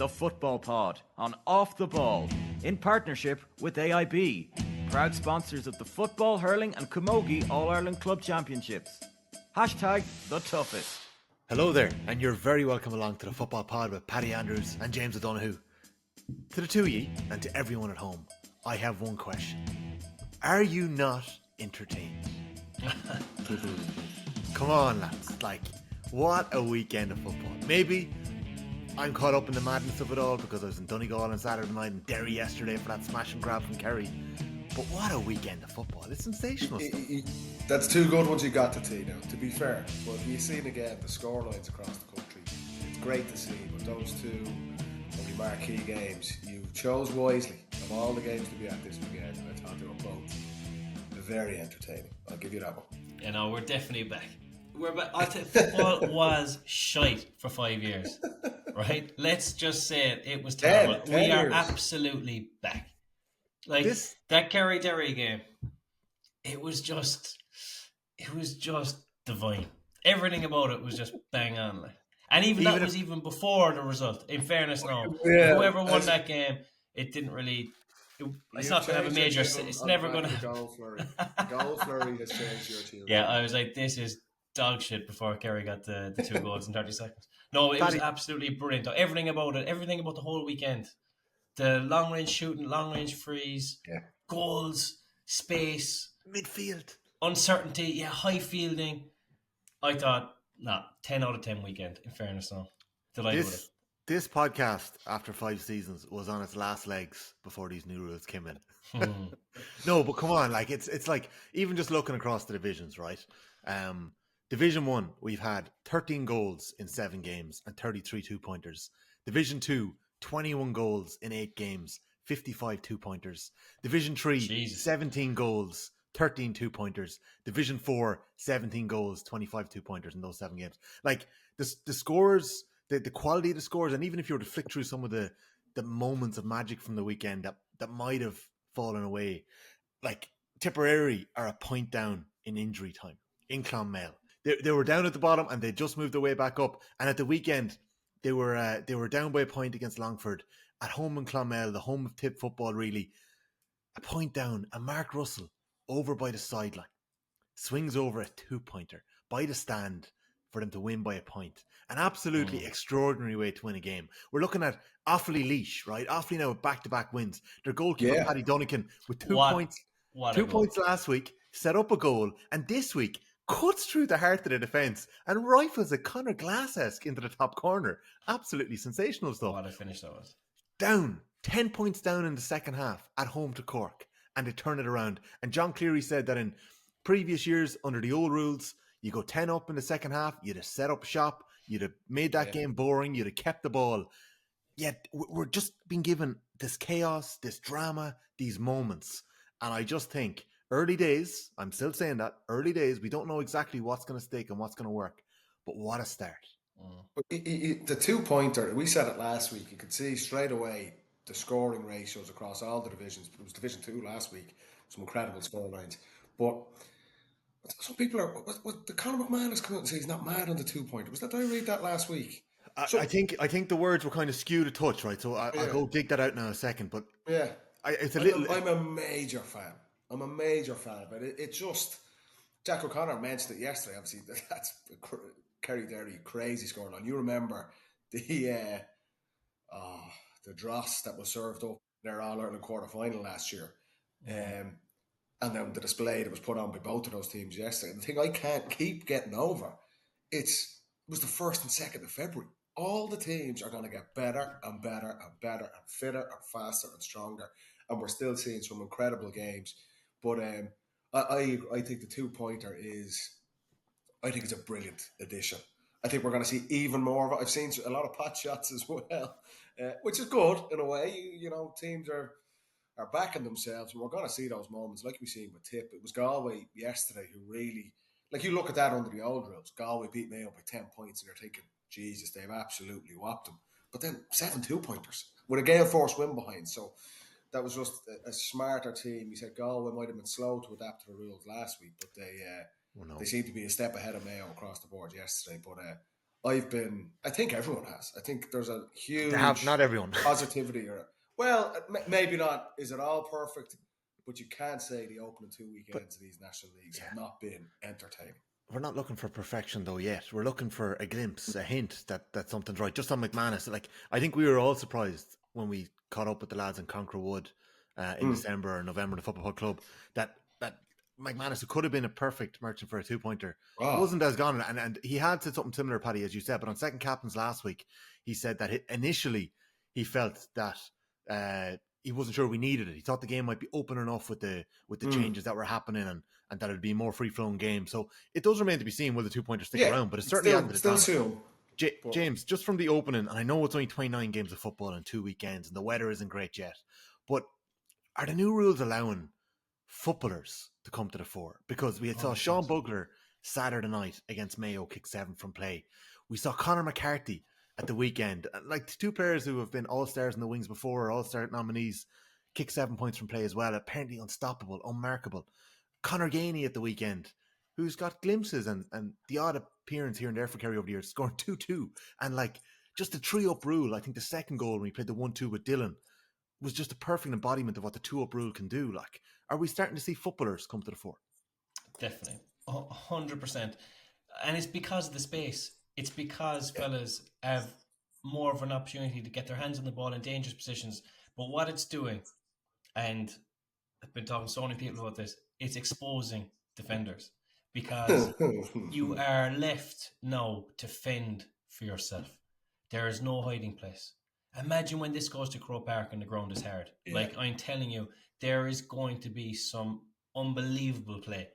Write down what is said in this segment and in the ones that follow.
the Football Pod on Off the Ball in partnership with AIB, proud sponsors of the Football, Hurling and Camogie All-Ireland Club Championships. Hashtag the toughest. Hello there, and you're very welcome along to the Football Pod with Paddy Andrews and James O'Donoghue. To the two of ye, and to everyone at home, I have one question. Are you not entertained? Come on, lads. Like, what a weekend of football. Maybe I'm caught up in the madness of it all because I was in Donegal on Saturday night and Derry yesterday for that smash and grab from Kerry. But what a weekend of football. It's sensational stuff. That's two good ones you got to see now, to be fair. But you've seen again the scorelines across the country. It's great to see, but those two of the marquee games, you chose wisely. Of all the games to be at this weekend, I thought they were both very entertaining. I'll give you that one. You know, we're definitely back. We're back. I think football was shite for 5 years, right? Let's just say it. It was terrible. 10 we are years. Absolutely back. Like that Kerry-Derry game, it was just divine. Everything about it was just bang on. Like, and even that was even before the result. In fairness, now whoever won that game, it didn't really. It's not going to have a major. It's never going to. Goal flurry. Goal flurry has changed your team. Yeah, I was like, this is dog shit before Kerry got the 2 goals in 30 seconds. No, it was absolutely brilliant. Everything about it, everything about the whole weekend. The long range shooting, long range frees, goals, space, midfield, uncertainty, high fielding. I thought, 10 out of 10 weekend, in fairness now. Delighted with it. This podcast, after 5 seasons, was on its last legs before these new rules came in. No, but come on, like it's like even just looking across the divisions, right? Division 1, we've had 13 goals in 7 games and 33 2-pointers. Division 2, 21 goals in 8 games, 55 2-pointers. Division 3, 17 goals, 13 2-pointers. Division 4, 17 goals, 25 2-pointers in those 7 games. Like the scores, the quality of the scores, and even if you were to flick through some of the moments of magic from the weekend that might have fallen away, like Tipperary are a point down in injury time in Clonmel. They were down at the bottom and they just moved their way back up. And at the weekend, they were down by a point against Longford at home in Clonmel, the home of Tip football. Really, a point down, and Mark Russell over by the sideline swings over a 2-pointer by the stand for them to win by a point. An absolutely extraordinary way to win a game. We're looking at Offaly Laois, right? Offaly now with back-to-back wins. Their goalkeeper Paddy Andrews with 2 points. 2 points last week, set up a goal, and this week cuts through the heart of the defence and rifles a Conor Glass-esque into the top corner. Absolutely sensational stuff. What a finish that was. Down, 10 points down in the second half at home to Cork, and they turn it around. And John Cleary said that in previous years, under the old rules, you go 10 up in the second half, you'd have set up shop, you'd have made that game boring, you'd have kept the ball. Yet we're just being given this chaos, this drama, these moments. And I just think early days, I'm still saying that, early days, we don't know exactly what's going to stick and what's going to work. But what a start. The 2-pointer, we said it last week, you could see straight away the scoring ratios across all the divisions. It was Division 2 last week, some incredible score lines. But some people are, the Conor McMahon has come out and said he's not mad on the 2-pointer. Did I read that last week? I think the words were kind of skewed a touch, right? So I'll go dig that out now in a second. But I'm a major fan. But it's just Jack O'Connor mentioned it yesterday. Obviously, that's Kerry-Derry crazy scoreline. You remember the dross that was served up in their All-Ireland quarter-final last year. And then the display that was put on by both of those teams yesterday. The thing I can't keep getting over, it was the 1st and 2nd of February. All the teams are going to get better and better and better and fitter and faster and stronger. And we're still seeing some incredible games. But I think the 2-pointer I think it's a brilliant addition. I think we're going to see even more of it. I've seen a lot of pot shots as well, which is good in a way. You know, teams are backing themselves, and we're going to see those moments like we've seen with Tip. It was Galway yesterday who really, like, you look at that under the old rules, Galway beat Mayo by 10 points, and you're thinking, Jesus, they've absolutely whopped them. But then 7 2-pointers with a gale force win behind. So that was just a smarter team. He said Galway might have been slow to adapt to the rules last week, but they seem to be a step ahead of Mayo across the board yesterday. But I think everyone has. I think there's a huge not everyone. positivity. Well, maybe not. Is it all perfect? But you can't say the opening 2 weekends of these national leagues have not been entertaining. We're not looking for perfection though yet. We're looking for a glimpse, a hint that something's right. Just on McManus, like I think we were all surprised when we caught up with the lads in Conquer Wood in December or November, the Football Hall Club, that McManus, who could have been a perfect merchant for a 2-pointer, wasn't as gone. And he had said something similar, Paddy, as you said, but on Second Captains last week, he said that initially he felt that he wasn't sure we needed it. He thought the game might be open enough with the changes that were happening and that it'd be a more free-flowing game. So it does remain to be seen will the 2-pointer stick around, but it's certainly added to the soon. James, just from the opening, and I know it's only 29 games of football in 2 weekends and the weather isn't great yet, but are the new rules allowing footballers to come to the fore? Because we saw Sean Bugler Saturday night against Mayo kick 7 from play. We saw Conor McCarthy at the weekend, like 2 players who have been all-stars in the wings before, or all-star nominees, kick 7 points from play as well, apparently unstoppable, unmarkable. Conor Gainey at the weekend, who's got glimpses and the odd appearance here and there for Kerry over the years, scoring 2-2. And like just the 3-up rule, I think the second goal when we played the 1-2 with Dillon was just a perfect embodiment of what the 2-up rule can do. Like, are we starting to see footballers come to the fore? Definitely. 100%. And it's because of the space. It's because fellas have more of an opportunity to get their hands on the ball in dangerous positions. But what it's doing, and I've been talking to so many people about this, it's exposing defenders because you are left now to fend for yourself. There is no hiding place. Imagine when this goes to Croke Park and the ground is hard. Yeah. Like, I'm telling you, there is going to be some unbelievable play.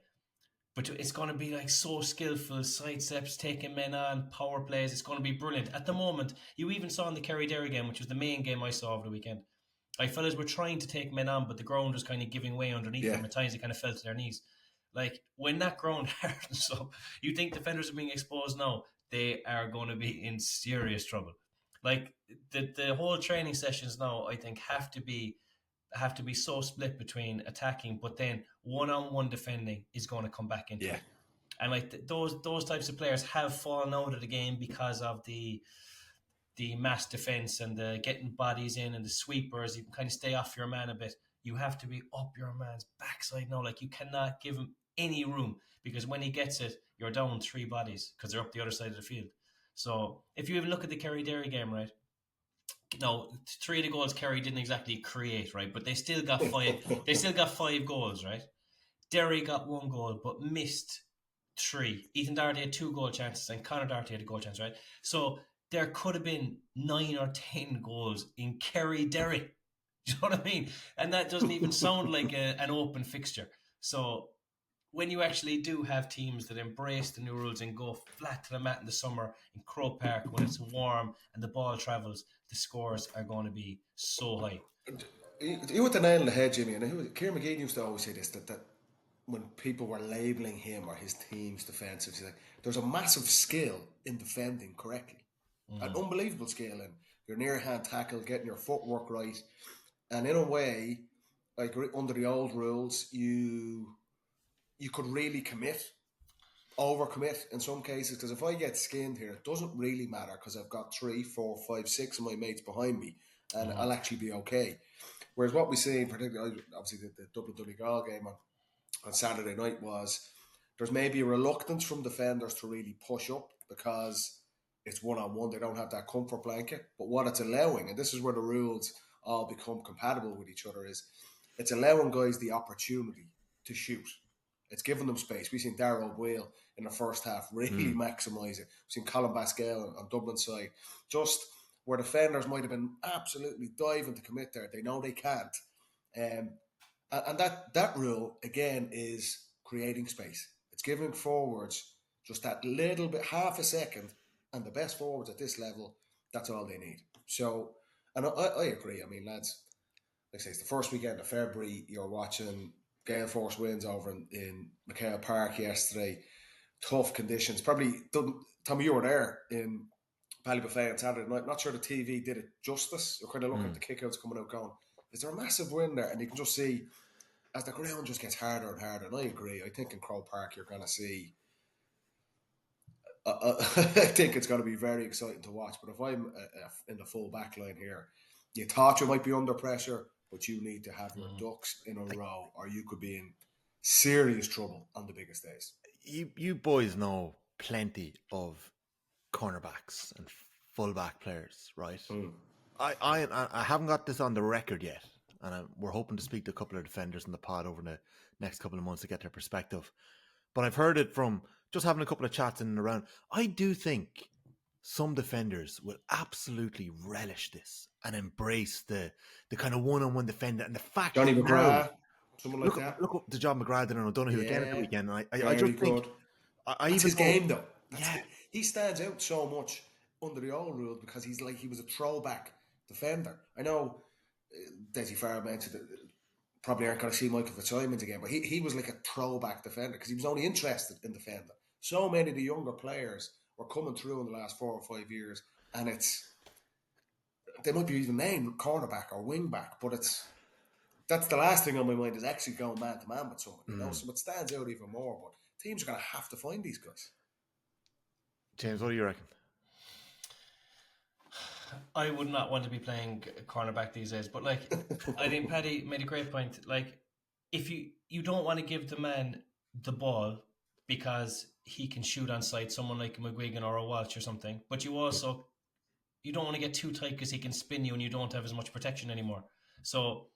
But it's going to be like so skillful, sidesteps, taking men on, power plays. It's going to be brilliant. At the moment, you even saw in the Kerry-Derry game, which was the main game I saw over the weekend, like fellas were trying to take men on, but the ground was kind of giving way underneath them. At times they kind of fell to their knees. Like, when that ground hardens up, you think defenders are being exposed now, they are going to be in serious trouble. Like, the whole training sessions now, I think, have to be so split between attacking, but then one-on-one defending is going to come back into it. And like those types of players have fallen out of the game because of the mass defense and the getting bodies in and the sweepers. You can kind of stay off your man a bit. You have to be up your man's backside now. Like, you cannot give him any room, because when he gets it, you're down 3 bodies because they're up the other side of the field. So if you even look at the Kerry-Derry game, right? No, 3 of the goals Kerry didn't exactly create, right? But they still got 5. They still got 5 goals, right? Derry got 1 goal but missed 3. Ethan Doherty had 2 goal chances and Conor Doherty had a goal chance, right? So there could have been 9 or 10 goals in Kerry-Derry. Do you know what I mean? And that doesn't even sound like an open fixture. So when you actually do have teams that embrace the new rules and go flat to the mat in the summer in Croke Park when it's warm and the ball travels, the scores are going to be so high. You hit the nail on the head, Jimmy. And Kieran McGee used to always say this, that when people were labelling him or his team's defensive, he's like, there's a massive skill in defending correctly. An unbelievable skill in your near-hand tackle, getting your footwork right. And in a way, like under the old rules, you could really overcommit in some cases, because if I get skinned here, it doesn't really matter because I've got 3, 4, 5, 6 of my mates behind me and I'll actually be okay. Whereas what we see, particularly obviously the Dublin Donegal game on Saturday night, was there's maybe a reluctance from defenders to really push up because it's one-on-one, they don't have that comfort blanket. But what it's allowing, and this is where the rules all become compatible with each other, is it's allowing guys the opportunity to shoot. It's giving them space. We've seen Darrell O'Boyle in the first half really maximise it. We've seen Colin Pascal on Dublin's side, just where defenders might have been absolutely diving to commit there. They know they can't. And that rule, again, is creating space. It's giving forwards just that little bit, half a second, and the best forwards at this level, that's all they need. So, and I agree. I mean, lads, like I say, it's the first weekend of February. You're watching Gale Force wins over in McHale Park yesterday. Tough conditions. Probably, Tommy, you were there in Ballybuffet on Saturday night. Not sure the TV did it justice. You're kind of looking at the kickouts coming out going, is there a massive win there? And you can just see as the ground just gets harder and harder. And I agree. I think in Croke Park you're going to see I think it's going to be very exciting to watch. But if I'm in the full back line here, you thought you might be under pressure, but you need to have your ducks in a row, or you could be in serious trouble on the biggest days. You boys know plenty of cornerbacks and fullback players, right? I haven't got this on the record yet, and we're hoping to speak to a couple of defenders in the pod over the next couple of months to get their perspective. But I've heard it from just having a couple of chats in and around. I do think some defenders will absolutely relish this and embrace the kind of one-on-one defender and the fact Johnny that McGrath, someone like that. Look up to John McGrath and O'Donoghue again at the weekend. And I just think that's his game though. He stands out so much under the old rules because he was a throwback defender. I know Desi Farr mentioned it. Probably aren't going to see Michael Fitzsimons again, but he was like a throwback defender because he was only interested in defending. So many of the younger players were coming through in the last 4 or 5 years, and they might be even named cornerback or wingback, but that's the last thing on my mind is actually going man to man with someone. You know, so it stands out even more. But teams are going to have to find these guys. James, what do you reckon? I would not want to be playing cornerback these days, but like I think Paddy made a great point. Like, if you don't want to give the man the ball because he can shoot on sight, someone like a McGuigan or a Walsh or something, but you don't want to get too tight because he can spin you and you don't have as much protection anymore. So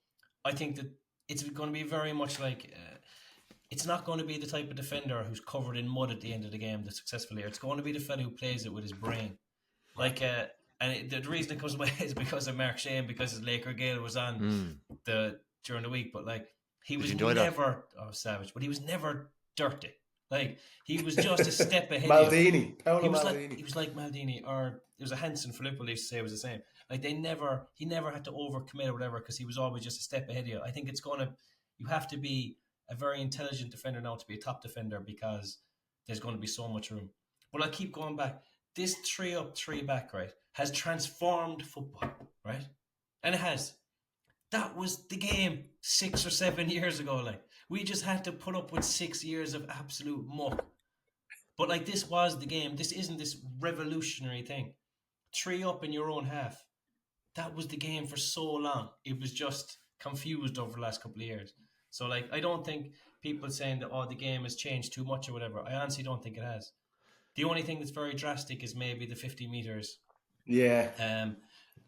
I think that it's going to be very much like it's not going to be the type of defender who's covered in mud at the end of the game that's successful here. It's going to be the fella who plays it with his brain, like. And the reason it comes away is because of Mark Shane, because his Laker Gale was on during the week. But like he was never savage, but he was never dirty. Like he was just a step ahead. Maldini, he was like Maldini, or it was a Hansen Filippo used to say it was the same. Like he never had to overcommit or whatever because he was always just a step ahead of you. I think you have to be a very intelligent defender now to be a top defender because there's going to be so much room. But I keep going back. This 3 up, 3 back, right, has transformed football, right? And it has. That was the game 6 or 7 years ago. Like, we just had to put up with 6 years of absolute muck. But like, this was the game. This isn't this revolutionary thing. 3 up in your own half. That was the game for so long. It was just confused over the last couple of years. So like, I don't think people saying that, the game has changed too much or whatever. I honestly don't think it has. The only thing that's very drastic is maybe the 50 meters. Yeah.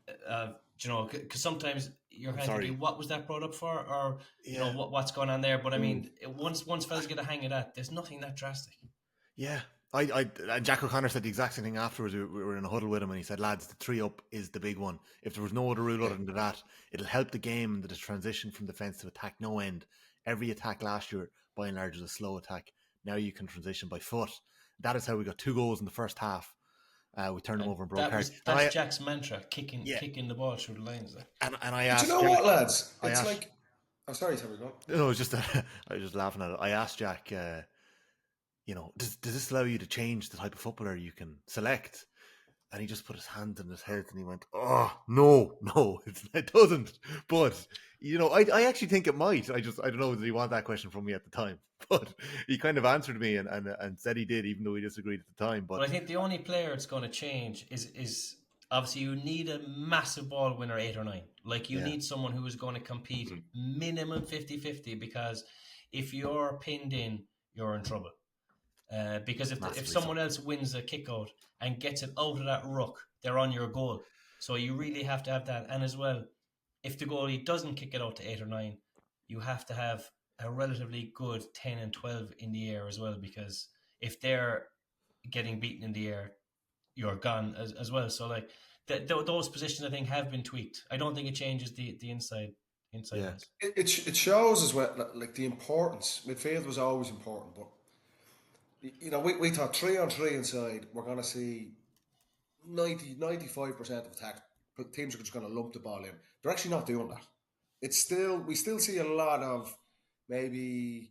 Because sometimes you're kind of thinking, what was that brought up for? Or, you know, what's going on there? But I mean, once fellas get a hang of that, there's nothing that drastic. Yeah. Jack O'Connor said the exact same thing afterwards. We were in a huddle with him and he said, lads, the 3 up is the big one. If there was no other rule other than that, it'll help the game and the transition from defence to attack no end. Every attack last year, by and large, was a slow attack. Now you can transition by foot. That is how we got 2 goals in the first half. We turned them over and broke cards. That's Jack's mantra, kicking the ball through the lines. And I asked, do you know what, lads? It's like, I'm sorry, Tommy, go on. No, it's just I was just laughing at it. I asked Jack, does this allow you to change the type of footballer you can select? And he just put his hand in his head and he went, "Oh no, it doesn't." But I actually think it might. I don't know. Did he want that question from me at the time? But he kind of answered me and said he did, even though he disagreed at the time. But I think the only player it's going to change is obviously you need a massive ball winner 8 or 9. Like you need someone who is going to compete minimum 50-50 because if you're pinned in, you're in trouble. Because if someone else wins a kick out and gets it out of that ruck, they're on your goal. So you really have to have that. And as well, if the goalie doesn't kick it out to 8 or 9, you have to have a relatively good 10 and 12 in the air as well, because if they're getting beaten in the air, you're gone as well. So like those positions I think have been tweaked. I don't think it changes the inside. Yeah. It shows as well like the importance. Midfield was always important, but we thought 3 on 3 inside we're going to see 95% of attack teams are just going to lump the ball in. They're actually not doing that. We still see a lot of maybe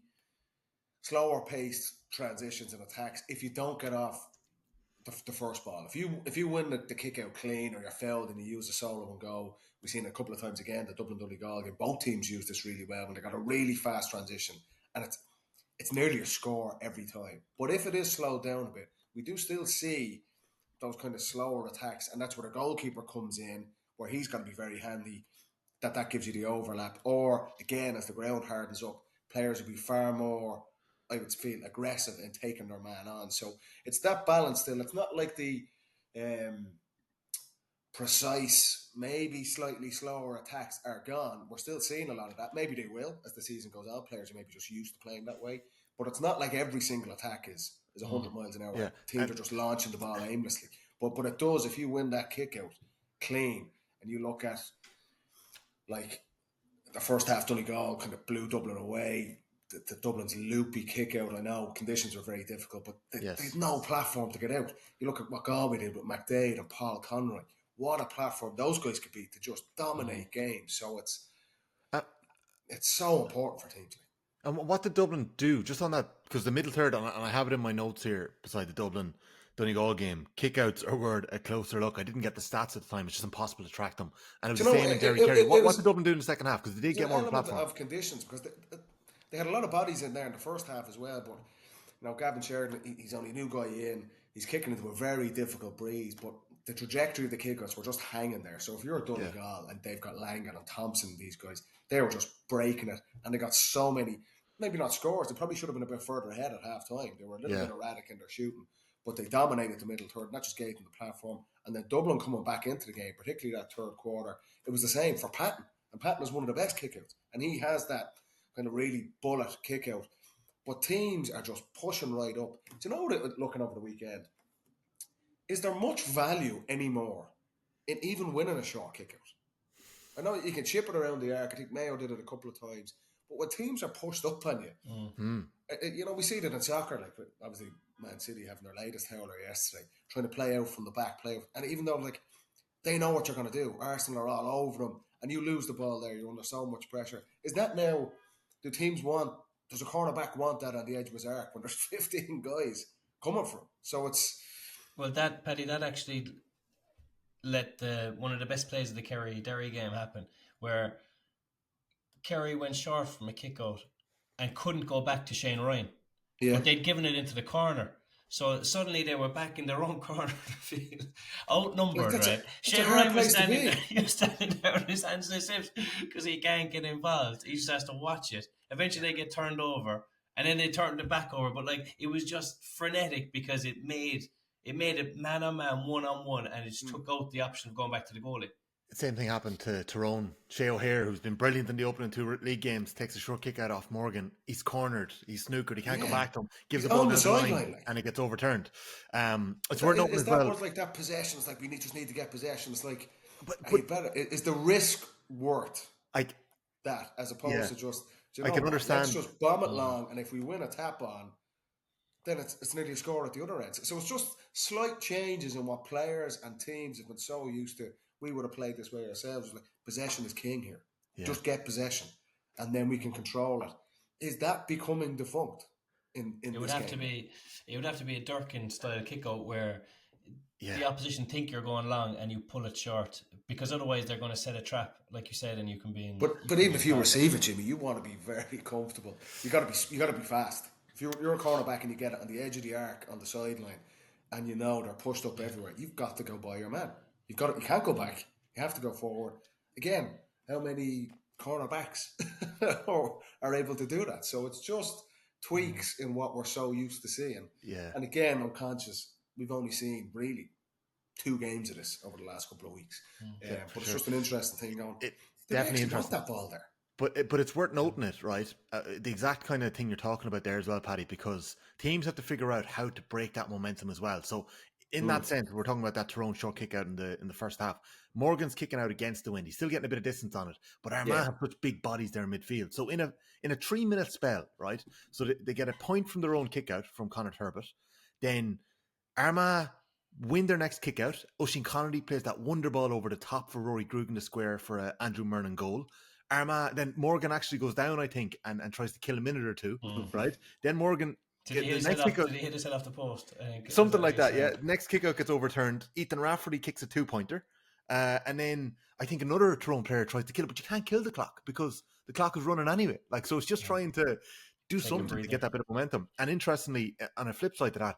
slower paced transitions and attacks if you don't get off the first ball. If you win the kick out clean or you're fouled and you use a solo and go, we've seen it a couple of times again, the Dublin-Donegal game, both teams use this really well when they got a really fast transition and it's nearly a score every time. But if it is slowed down a bit, we do still see those kind of slower attacks, and that's where the goalkeeper comes in, where he's got to be very handy. That gives you the overlap. Or again, as the ground hardens up, players will be far more, I would feel, aggressive in taking their man on. So it's that balance still. It's not like the precise, maybe slightly slower attacks are gone. We're still seeing a lot of that. Maybe they will as the season goes on. Players are maybe just used to playing that way. But it's not like every single attack is 100 miles an hour. Yeah. Teams are just launching the ball aimlessly. But it does, if you win that kick out clean, and you look at like the first half, Donegal kind of blew Dublin away. The Dublin's loopy kick out, I know conditions were very difficult, but they had no platform to get out. You look at what Galway did with McDade and Paul Conroy. What a platform those guys could be to just dominate games. So it's so important for teams. And what did Dublin do just on that? Because the middle third, and I have it in my notes here beside the Dublin Donegal game, kickouts were a closer look. I didn't get the stats at the time. It's just impossible to track them. And it was the same in Derry Chaos. What did Dublin do in the second half? Because they did get more of a platform. Of conditions, because they had a lot of bodies in there in the first half as well. But Gavin Sheridan, he's only a new guy in. He's kicking into a very difficult breeze, but the trajectory of the kickouts were just hanging there. So if you're a Donegal and they've got Langan and Thompson, these guys, they were just breaking it, and they got so many, maybe not scores. They probably should have been a bit further ahead at half time. They were a little bit erratic in their shooting, but they dominated the middle third, and that just gave them the platform. And then Dublin coming back into the game, particularly that third quarter, it was the same for Patton. And Patton is one of the best kickouts, and he has that kind of really bullet kickout. But teams are just pushing right up. Do you know what, looking over the weekend, is there much value anymore in even winning a short kickout? I know you can chip it around the arc. I think Mayo did it a couple of times. But when teams are pushed up on you, we see that in soccer, like obviously Man City having their latest howler yesterday, trying to play out from the back, and even though like they know what you're going to do, Arsenal are all over them, and you lose the ball there, you're under so much pressure. Is that now, does a cornerback want that on the edge of his arc when there's 15 guys coming for him? So it's... Well, Paddy, that actually let one of the best plays of the Kerry-Derry game happen, where Kerry went short from a kick out and couldn't go back to Shane Ryan. Yeah. But they'd given it into the corner. So suddenly they were back in their own corner of the field, outnumbered, right? Shane Ryan was standing there with his hands in his hips because he can't get involved. He just has to watch it. Eventually they get turned over, and then they turned it back over. But like it was just frenetic because it made it man-on-man, one-on-one, and it just took out the option of going back to the goalie. The same thing happened to Tyrone. Shea O'Hare, who's been brilliant in the opening two league games, takes a short kick out off Morgan. He's cornered. He's snookered. He can't go back to him. Gives the ball down the line, and it gets overturned. It's worth noting as well. Is that like that possession? It's like we just need to get possession. It's like, is the risk worth that as opposed to just... I can understand. Let's just bomb it long, and if we win a tap on, then it's nearly a score at the other end. So it's just slight changes in what players and teams have been so used to. We would have played this way ourselves. Like, possession is king here. Yeah. Just get possession, and then we can control it. Is that becoming defunct? It would have to be a Durkin style kick out where the opposition think you're going long and you pull it short, because otherwise they're going to set a trap, like you said, and you can be in. But even if you receive it, Jimmy, you want to be very comfortable. You got to be fast. If you're a cornerback and you get it on the edge of the arc on the sideline, and you know they're pushed up everywhere, you've got to go by your man. You can't go back. You have to go forward. Again, how many cornerbacks are able to do that? So it's just tweaks in what we're so used to seeing. Yeah. And again, I'm conscious we've only seen really 2 games of this over the last couple of weeks. But it's just an interesting thing going. Definitely interesting. Want that ball there. But it's worth noting it, right? The exact kind of thing you're talking about there as well, Paddy, because teams have to figure out how to break that momentum as well. So in that sense, we're talking about that Tyrone short kick out in the first half. Morgan's kicking out against the wind. He's still getting a bit of distance on it, but Armagh have such big bodies there in midfield. So in a 3-minute spell, right? So they get a point from their own kick out from Conor Turbot. Then Armagh win their next kick out. Oisín Connolly plays that wonder ball over the top for Rory Grugan to square for Andrew Murnan goal. Armagh, then Morgan actually goes down, I think, and tries to kill a minute or two, right? Then Morgan... Did he hit his head off the post? Something like that, yeah. Next kick-out gets overturned. Ethan Rafferty kicks a 2-pointer. And then I think another Tyrone player tries to kill it, but you can't kill the clock because the clock is running anyway. Like, so it's just trying to do something to get that bit of momentum. And interestingly, on a flip side to that,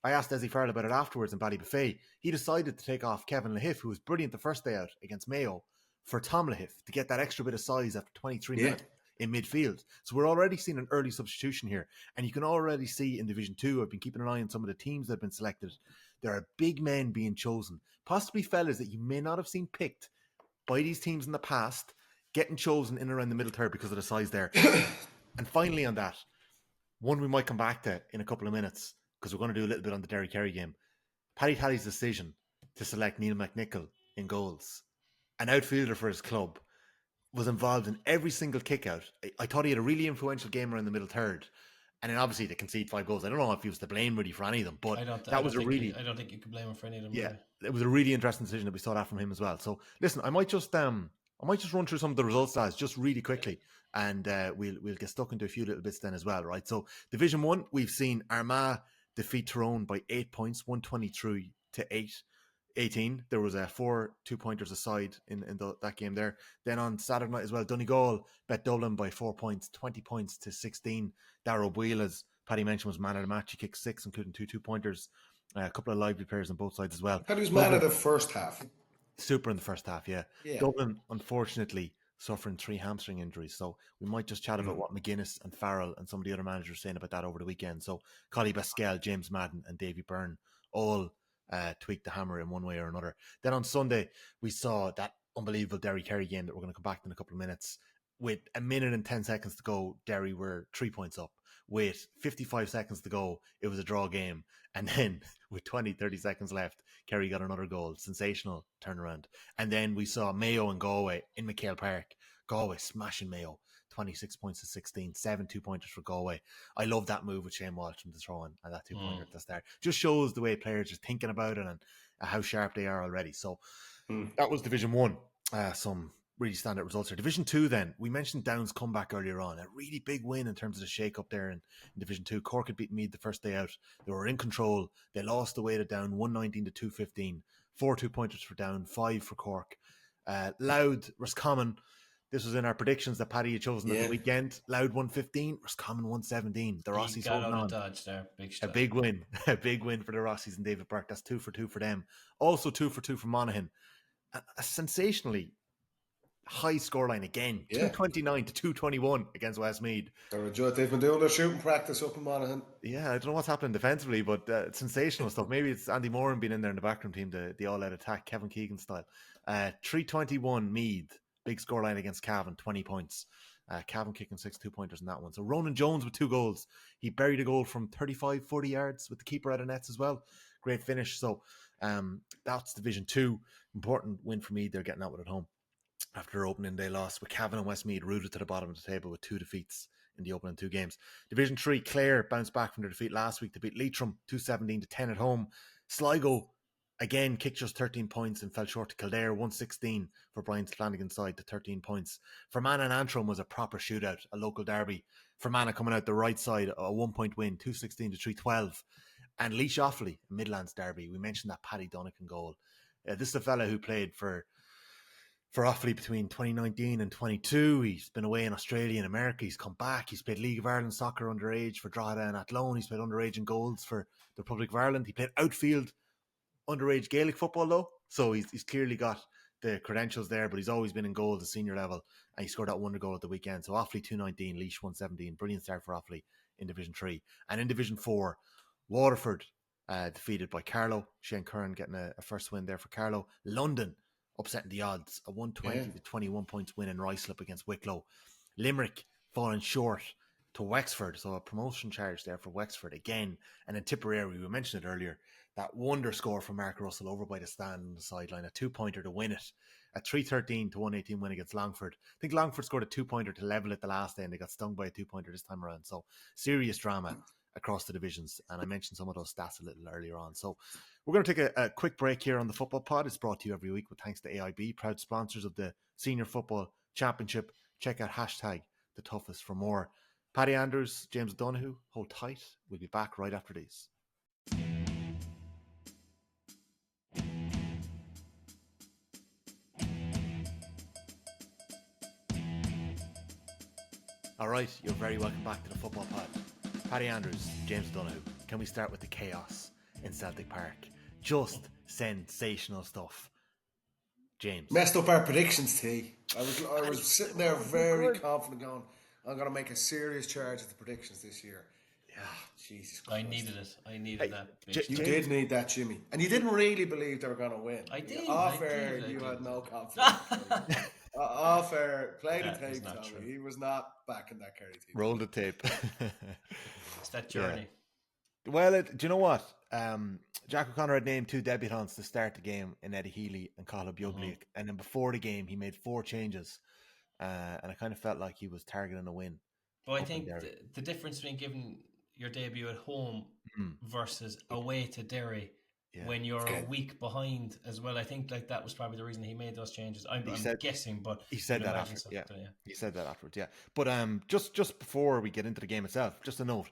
I asked Desi Farrell about it afterwards in Ballybuffet. He decided to take off Kevin Lahiff, who was brilliant the first day out against Mayo, for Tom Lahiff to get that extra bit of size after 23 minutes in midfield. So we're already seeing an early substitution here. And you can already see in Division 2, I've been keeping an eye on some of the teams that have been selected. There are big men being chosen, possibly fellas that you may not have seen picked by these teams in the past, getting chosen in and around the middle third because of the size there. And finally on that, one we might come back to in a couple of minutes, because we're going to do a little bit on the Derry Kerry game. Paddy Tally's decision to select Neil McNichol in goals, an outfielder for his club, was involved in every single kick out. I thought he had a really influential game around the middle third. And then obviously they concede 5 goals. I don't know if he was to blame really for any of them, but I don't think you could blame him for any of them. Yeah, it was a really interesting decision that we saw that from him as well. So listen, I might just run through some of the results, lads, just really quickly, and we'll get stuck into a few little bits then as well, right? So Division 1, we've seen Armagh defeat Tyrone by 8 points, 123 to 18. There was 4 2-pointers aside in that game there. Then on Saturday night as well, Donegal bet Dublin by 4 points, 20 points to 16. Darrow Boyle, as Paddy mentioned, was man of the match. He kicked 6, including 2 2-pointers. A couple of lively players on both sides as well. Paddy was man of the first half. Super in the first half, yeah. Dublin, unfortunately, suffering 3 hamstring injuries. So we might just chat about what McGuinness and Farrell and some of the other managers were saying about that over the weekend. So Collie Pascal, James Madden and Davy Byrne all tweaked the hammer in one way or another. Then on Sunday, we saw that unbelievable Derry Kerry game that we're going to come back to in a couple of minutes. With a minute and 10 seconds to go, Derry were 3 points up. With 55 seconds to go, it was a draw game. And then with 30 seconds left, Kerry got another goal. Sensational turnaround. And then we saw Mayo and Galway in McHale Park. Galway smashing Mayo. 26 points to 16, 7 2-pointers for Galway. I love that move with Shane Walsh from the throw-in and that 2-pointer at the start. Just shows the way players are thinking about it and how sharp they are already. So that was Division 1. Some really standout results here. Division 2 then, we mentioned Down's comeback earlier on. A really big win in terms of the shake-up there in Division 2. Cork had beaten Meath the first day out. They were in control. They lost away to Down 119 to 215. 4 2-pointers for Down, 5 for Cork. Louth, Roscommon. This was in our predictions that Paddy had chosen at the weekend. Louth 115, Roscommon 117. The Rossies holding on. Dodge there. A big win. A big win for the Rossies and David Burke. That's 2 for 2 for them. Also 2 for 2 for Monaghan. A sensationally high scoreline again. 229 to 221 against Westmeath. They've been doing their shooting practice up in Monaghan. Yeah, I don't know what's happening defensively, but it's sensational stuff. Maybe it's Andy Moran being in there in the backroom team, the all-out attack, Kevin Keegan style. 321 Meath. Big scoreline against Cavan, 20 points. Cavan kicking 6 2-pointers in that one. So Ronan Jones with 2 goals. He buried a goal from 35, 40 yards with the keeper out of nets as well. Great finish. So that's Division 2. Important win for Meath. They're getting out with it at home after their opening day loss, with Cavan and Westmeath rooted to the bottom of the table with 2 defeats in the opening 2 games. Division 3, Clare bounced back from their defeat last week to beat Leitrim 217 to 10 at home. Sligo again kicked just 13 points and fell short to Kildare, 116 for Brian Flanagan's side to 13 points. Fermanagh and Antrim was a proper shootout, a local derby. Fermanagh coming out the right side, a 1-point win, 216 to 312. And Laois Offaly, a Midlands derby. We mentioned that Paddy Donegan goal. This is a fella who played for Offaly between 2019 and 22. He's been away in Australia and America. He's come back. He's played League of Ireland soccer underage for Drogheda and Athlone. He's played underage in goals for the Republic of Ireland. He played outfield underage Gaelic football though, so he's clearly got the credentials there, but he's always been in goal at the senior level, and he scored that wonder goal at the weekend. So Offaly 219, Laois 117. Brilliant start for Offaly in Division 3. And in Division 4, Waterford defeated by Carlow. Shane Curran getting a first win there for Carlow. London upsetting the odds, a 120 to 21 points win in Ruislip against Wicklow. Limerick falling short to Wexford, so a promotion charge there for Wexford again. And in Tipperary, we mentioned it earlier, that wonder score from Mark Russell over by the stand on the sideline, a 2-pointer to win it. A 313 to 118 win against Longford. I think Longford scored a 2-pointer to level it the last day, and they got stung by a 2-pointer this time around. So serious drama across the divisions, and I mentioned some of those stats a little earlier on. So we're going to take a quick break here on the Football Pod. It's brought to you every week with thanks to AIB, proud sponsors of the Senior Football Championship. Check out hashtag the toughest for more. Paddy Andrews, James O'Donoghue, hold tight. We'll be back right after these. All right, you're very welcome back to the Football Pod. Paddy Andrews, James O'Donoghue. Can we start with the chaos? in Celtic Park. Just sensational stuff. James. Messed up our predictions, T. I was sitting there very confident going, I'm going to make a serious charge at the predictions this year. Yeah, Jesus Christ. I needed that. You did need that, Jimmy. And you didn't really believe they were going to win. I did. Off air, you had no confidence. Off air, play the tape, Tommy. True. He was not back in that Kerry team. Roll the tape. It's that journey. Yeah. Well, do you know what? Jack O'Connor had named 2 debutants to start the game in Eddie Healy and Cathal Biogliac. And then before the game, he made 4 changes. And I kind of felt like he was targeting a win. But I think the difference between giving your debut at home versus away to Derry when you're a week behind as well, I think like that was probably the reason he made those changes. I'm guessing, but he said that afterwards. He said that afterwards. Yeah, but just before we get into the game itself, just a note: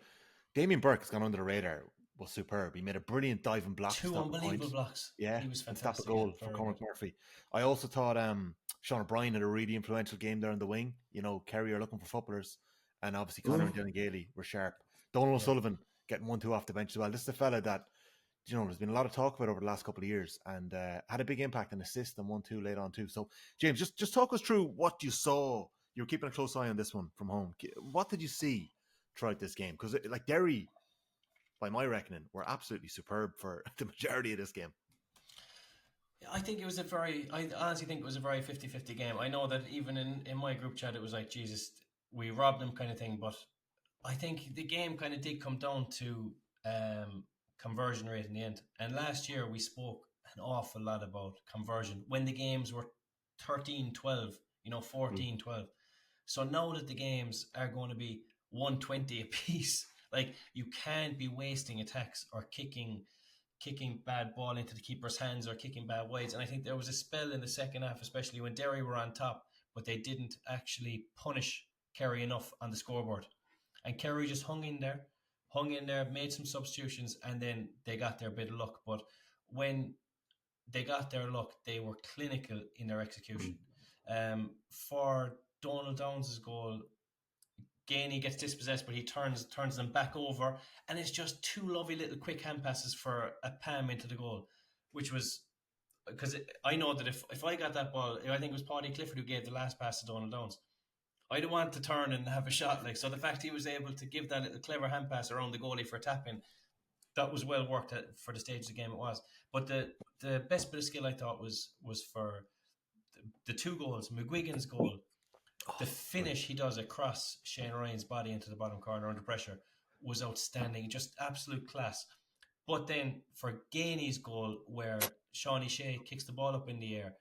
Damien Burke has gone under the radar. Was superb. He made a brilliant diving block. 2 unbelievable blocks. Yeah, he was fantastic. Stop a goal for Cormac Murphy. I also thought Sean O'Brien had a really influential game there in the wing. You know, Kerry are looking for footballers, and obviously Conor and Dylan Gailey were sharp. Donald O'Sullivan getting 1-2 off the bench as well. This is a fella that, you know, there's been a lot of talk about over the last couple of years, and had a big impact and assist and 1-2 late on too. So, James, just talk us through what you saw. You were keeping a close eye on this one from home. What did you see throughout this game? Because like Derry, by my reckoning, were absolutely superb for the majority of this game. I think it was I honestly think it was a very 50-50 game. I know that even in my group chat, it was like, Jesus, we robbed them kind of thing. But I think the game kind of did come down to conversion rate in the end. And last year we spoke an awful lot about conversion when the games were 13-12, 14-12. So now that the games are going to be 120 apiece, like you can't be wasting attacks or kicking bad ball into the keeper's hands or kicking bad wides. And I think there was a spell in the second half, especially when Derry were on top, but they didn't actually punish Kerry enough on the scoreboard. And Kerry just hung in there, made some substitutions, and then they got their bit of luck. But when they got their luck, they were clinical in their execution. For Donald Downs' goal, Gainey gets dispossessed, but he turns them back over, and it's just 2 lovely little quick hand passes for a Pam into the goal, which was because I know that if I got that ball, I think it was Paddy Clifford who gave the last pass to Donald Downs. I don't want to turn and have a shot so the fact he was able to give that little clever hand pass around the goalie for a tap in, that was well worked for the stage of the game it was. But the best bit of skill I thought was for the 2 goals. McGuigan's goal. The finish he does across Shane Ryan's body into the bottom corner under pressure was outstanding, just absolute class. But then for Gainey's goal, where Shawnee Shea kicks the ball up in the air,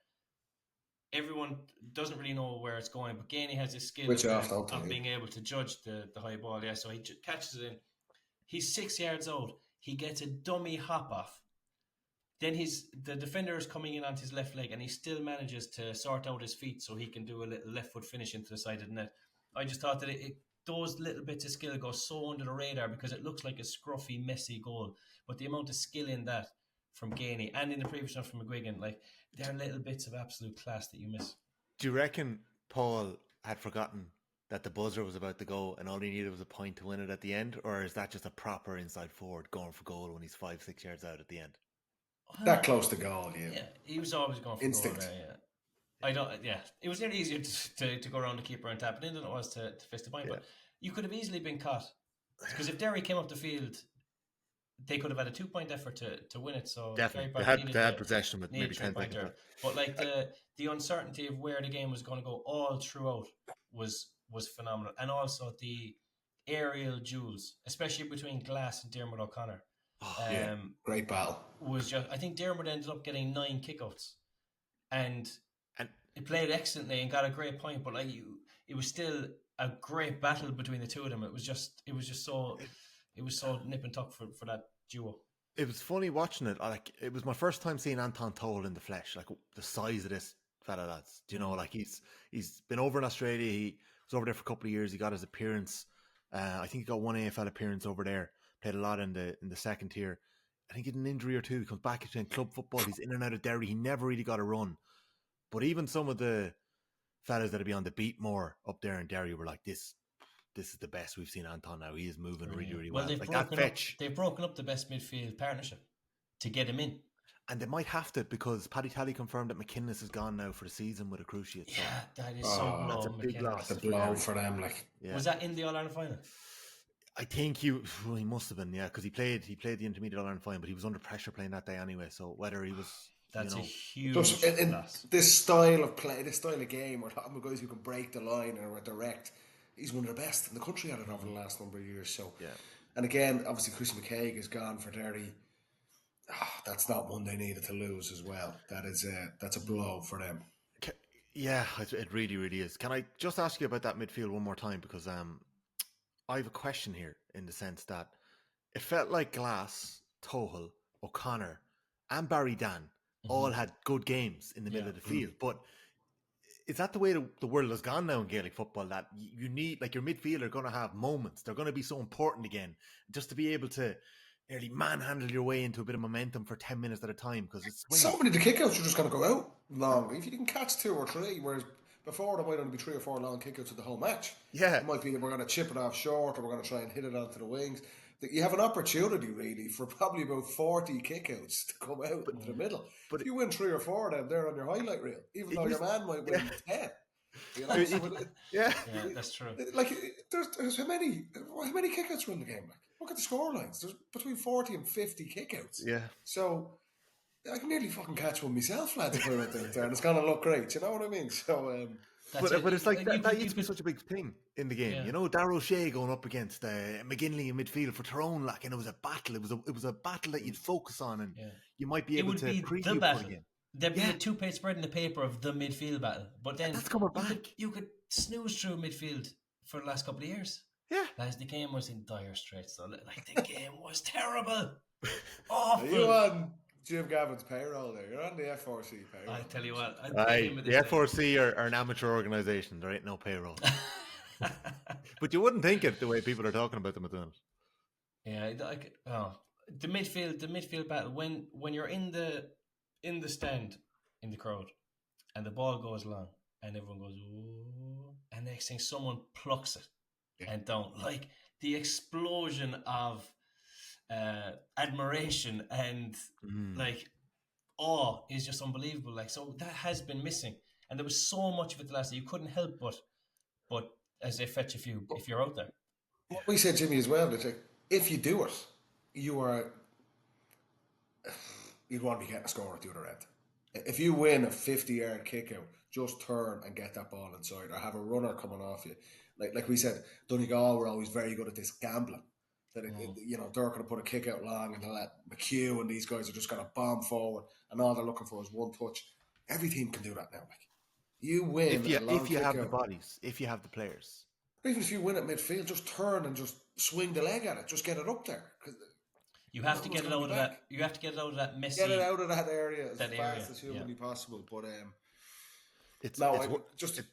everyone doesn't really know where it's going, but Gainey has his skill of being able to judge the high ball. Yeah, so he catches it in. He's 6 yards out. He gets a dummy hop off. Then the defender is coming in onto his left leg, and he still manages to sort out his feet so he can do a little left foot finish into the side of the net. I just thought that those little bits of skill go so under the radar because it looks like a scruffy, messy goal. But the amount of skill in that from Gainey and in the previous one from McGuigan, like they're little bits of absolute class that you miss. Do you reckon Paul had forgotten that the buzzer was about to go and all he needed was a point to win it at the end? Or is that just a proper inside forward going for goal when he's 5-6 yards out at the end? That close to goal, yeah. He was always going for instinct. Goal there, yeah. It was nearly easier to go around the keeper and tap it in than it was to fist the point. But you could have easily been caught because if Derry came up the field, they could have had a 2-point effort to win it. So definitely they had possession with maybe 10 points. But like the uncertainty of where the game was going to go all throughout was phenomenal, and also the aerial duels, especially between Glass and Diarmuid O'Connor. Great battle. I think Diarmuid ended up getting 9 kickouts, and he played excellently and got a great point. But it was still a great battle between the two of them. It was so nip and tuck for that duo. It was funny watching it. Like it was my first time seeing Anton Toll in the flesh. Like the size of this fella, lads. Do you know? Like he's been over in Australia. He was over there for a couple of years. He got his appearance. I think he got 1 AFL appearance over there. Played a lot in the second tier. I think he had an injury or 2. He comes back into club football. He's in and out of Derry. He never really got a run. But even some of the fellas that'd be on the beat more up there in Derry were like, this is the best we've seen Anton now. He is moving really, really well. They've broken up the best midfield partnership. to get him in. And they might have to, because Paddy Tally confirmed that McInnes is gone now for the season with a cruciate. Yeah, that is so blow. That's a big loss. That's a blow for them. Like, was that in the All Ireland final? I think he must have been, because he played the intermediate All Ireland final, but he was under pressure playing that day anyway. So whether he was, that's a huge loss. This style of play, this style of game, where talking about guys who can break the line and are direct, he's one of the best in the country at it over the last number of years. So and again, obviously, Chris McKaig is gone for Derry. That's not one they needed to lose as well. That's a blow for them. Yeah, it really, really is. Can I just ask you about that midfield one more time? Because I have a question here, in the sense that it felt like Glass, Tohill, O'Connor and Barry Dan all had good games in the middle of the field. But is that the way the world has gone now in Gaelic football, that you need, like, your midfield are going to have moments? They're going to be so important again, just to be able to nearly manhandle your way into a bit of momentum for 10 minutes at a time, because it's so many of the kickouts are just going to go out long. If you can catch 2 or 3, whereas before there might only be 3 or 4 long kickouts of the whole match. Yeah, it might be we're going to chip it off short, or we're going to try and hit it onto the wings. You have an opportunity really for probably about 40 kickouts to come out into the middle. But if you win 3 or 4 of them, they're on your highlight reel, even though your man might win 10. You know? Yeah, that's true. Like, there's how many kickouts were in the game? Like, look at the scorelines. There's between 40 and 50 kickouts. Yeah. So I can nearly fucking catch one myself, lads, if I went out there, and it's going to look great. You know what I mean? So, but it's like that used to be such a big thing in the game. Yeah. You know, Darragh O'Shea going up against McGinley in midfield for Tyrone, like, and it was a battle. It was a battle that you'd focus on, and you might be able to preview the battle. There'd be a 2-page spread in the paper of the midfield battle, but then that's coming back. You could snooze through midfield for the last couple of years. Yeah, the game was in dire straits. So, like, the game was terrible, awful. Are you on Jim Gavin's payroll there? You're on the F4C payroll. I tell you what, the F4C are an amateur organisation. There ain't no payroll. But you wouldn't think it the way people are talking about them at the moment. Yeah, the midfield battle, when you're in the stand in the crowd and the ball goes long and everyone goes, oh, and next thing someone plucks it and don't, like, the explosion of admiration and like awe is just unbelievable. Like, so that has been missing, and there was so much of it the last year. You couldn't help but as they fetch if you're out there. What we said, Jimmy, as well, that if you do it, you'd want to be getting a score at the other end. If you win a 50-yard kick out, just turn and get that ball inside, or have a runner coming off you. Like we said, Donegal were always very good at this gambling. That they're going to put a kick out long, and they'll let McHugh and these guys are just going to bomb forward, and all they're looking for is one touch. Every team can do that now. Like, you win if you have the bodies, if you have the players. Even if you win at midfield, just turn and just swing the leg at it. Just get it up there. You have to get it out of that. You have to get it out of that messy. Get it out of that area as fast as humanly possible. But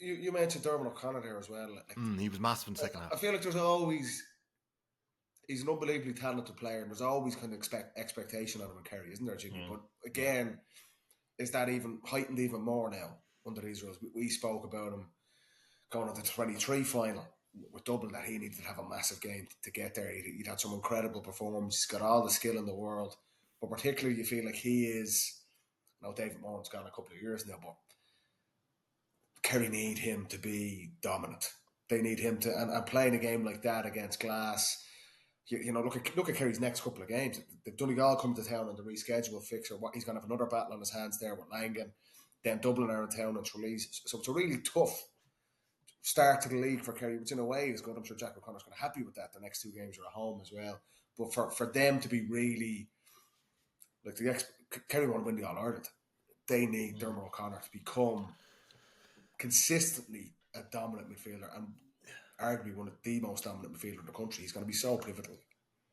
you mentioned Dermot O'Connor there as well. Like, he was massive in the second half. I feel like he's an unbelievably talented player, and there's always kind of expectation on him in Kerry, isn't there, Jimmy? But again, is that even heightened even more now under these rules? We spoke about him going into the 23 final with Dublin, that he needed to have a massive game to get there. He'd had some incredible performance. He's got all the skill in the world, but particularly you feel like he is. Now David Moran's gone a couple of years now, but Kerry need him to be dominant. They need him to, and playing a game like that against Glass. Look at Kerry's next couple of games. The Donegal come to town on the rescheduled fixture. He's going to have another battle on his hands there with Langan. Then Dublin are in town on Tralee. So it's a really tough start to the league for Kerry, which in a way is good. I'm sure Jack O'Connor's going to be happy with that. The next 2 games are at home as well. But for them to be really, like, Kerry want to win the All-Ireland. They need Dermot O'Connor to become consistently a dominant midfielder, and arguably one of the most dominant midfielders in the country. He's going to be so pivotal.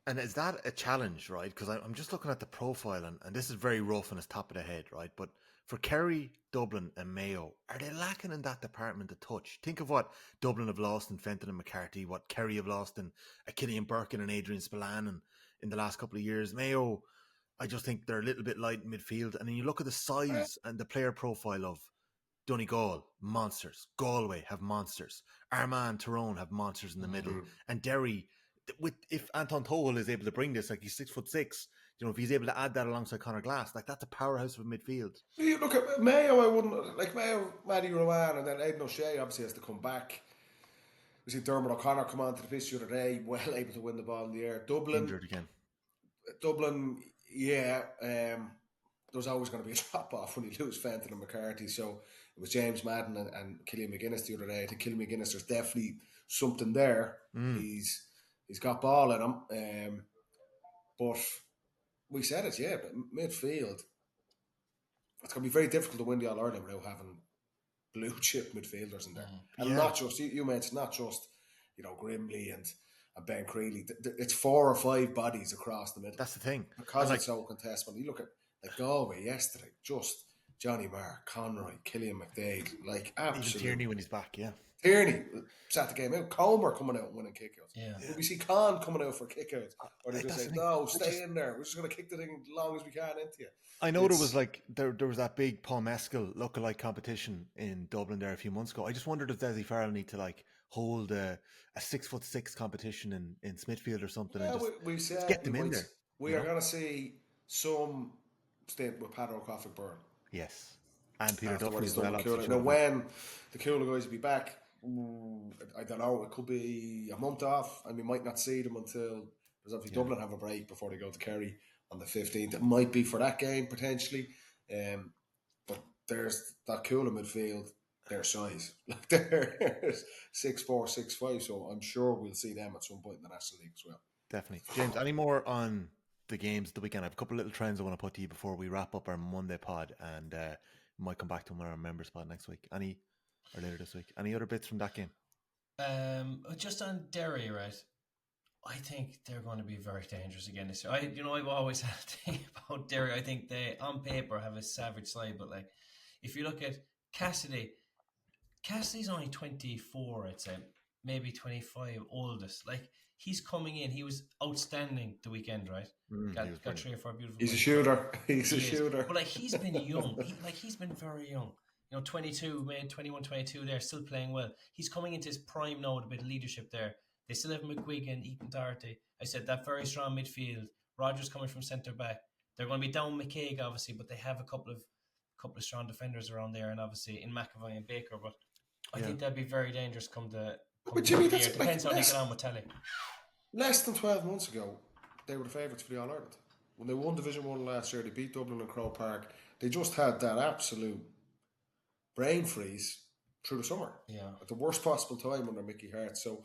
And is that a challenge, right? Because I'm just looking at the profile, and this is very rough and it's top of the head, right? But for Kerry, Dublin and Mayo, are they lacking in that department a touch? Think of what Dublin have lost in Fenton and McCarthy, what Kerry have lost in Killian Birkin and Adrian Spillane in the last couple of years. Mayo, I just think they're a little bit light in midfield. And then you look at the size and the player profile of Donegal, monsters. Galway have monsters. Armagh and Tyrone have monsters in the middle. And Derry, if Anton Tohill is able to bring this, like, he's 6'6", You know, if he's able to add that alongside Conor Glass, like that's a powerhouse of midfield. You look at Mayo, I wouldn't like Mayo, Matty Rowan, and then Aidan O'Shea obviously has to come back. We see Dermot O'Connor come onto the pitch the other day, well able to win the ball in the air. Injured again. Dublin, yeah. There's always going to be a drop off when you lose Fenton and McCarthy. So it was James Madden and Killian McGuinness the other day. I think Killian McGuinness, there's definitely something there. He's got ball in him. But we said it, yeah. But midfield, it's going to be very difficult to win the All Ireland without having blue chip midfielders in there, and not just you mentioned not just Grimley and Ben Creeley. It's 4 or 5 bodies across the middle. That's the thing, because it's so contested. You look at Galway yesterday, just Johnny Marr, Conroy, Killian McDade, like absolutely. Even Tierney when he's back, yeah. Tierney sat the game out. Comer coming out and winning kickouts. Yeah. We see Khan coming out for kickouts, or they just say, "No, stay in there. We're just going to kick the thing as long as we can into you." I know there was there was that big Paul Mescal lookalike competition in Dublin there a few months ago. I just wondered if Desi Farrell need to hold a 6'6" competition in Smithfield or something. Yeah, and we said get them in there. We are going to see some stint with Pat O'Coffin-Byrne. Yes, and Peter Duffy as well. Now, when the Cooler guys will be back, I don't know. It could be a month off, and we might not see them until because obviously Dublin have a break before they go to Kerry on the 15th. It might be for that game potentially, but there's that Cooler midfield. Their size, like they're 6'4", 6'5", so I'm sure we'll see them at some point in the National League as well. Definitely, James. Any more on the games of the weekend? I have a couple of little trends I want to put to you before we wrap up our Monday pod, and we might come back to them on our members pod next week. Or later this week. Any other bits from that game? Just on Derry, right? I think they're going to be very dangerous again this year. I've always had a thing about Derry. I think they, on paper, have a savage side, but like, if you look at Cassidy's only 24, I'd say, maybe 25, oldest. Like, he's coming in. He was outstanding the weekend, right? Got 3 or 4 beautiful. He's a shooter. He's a shooter. But like, he's been young. He's been very young. 22, made 21, 22 there, still playing well. He's coming into his prime now with a bit of leadership there. They still have McGuigan, Ethan Doherty. I said that very strong midfield. Rogers coming from centre back. They're going to be down McCaig, obviously, but they have a couple of strong defenders around there, and obviously in McAvoy and Baker. But I think that'd be very dangerous come the Jimmy, year. Depends how they get on with Telly. Less than 12 months ago, they were the favourites for the All Ireland. When they won Division 1 last year, they beat Dublin and Croke Park. They just had that absolute brain freeze through the summer. Yeah. At the worst possible time under Mickey Hart. So,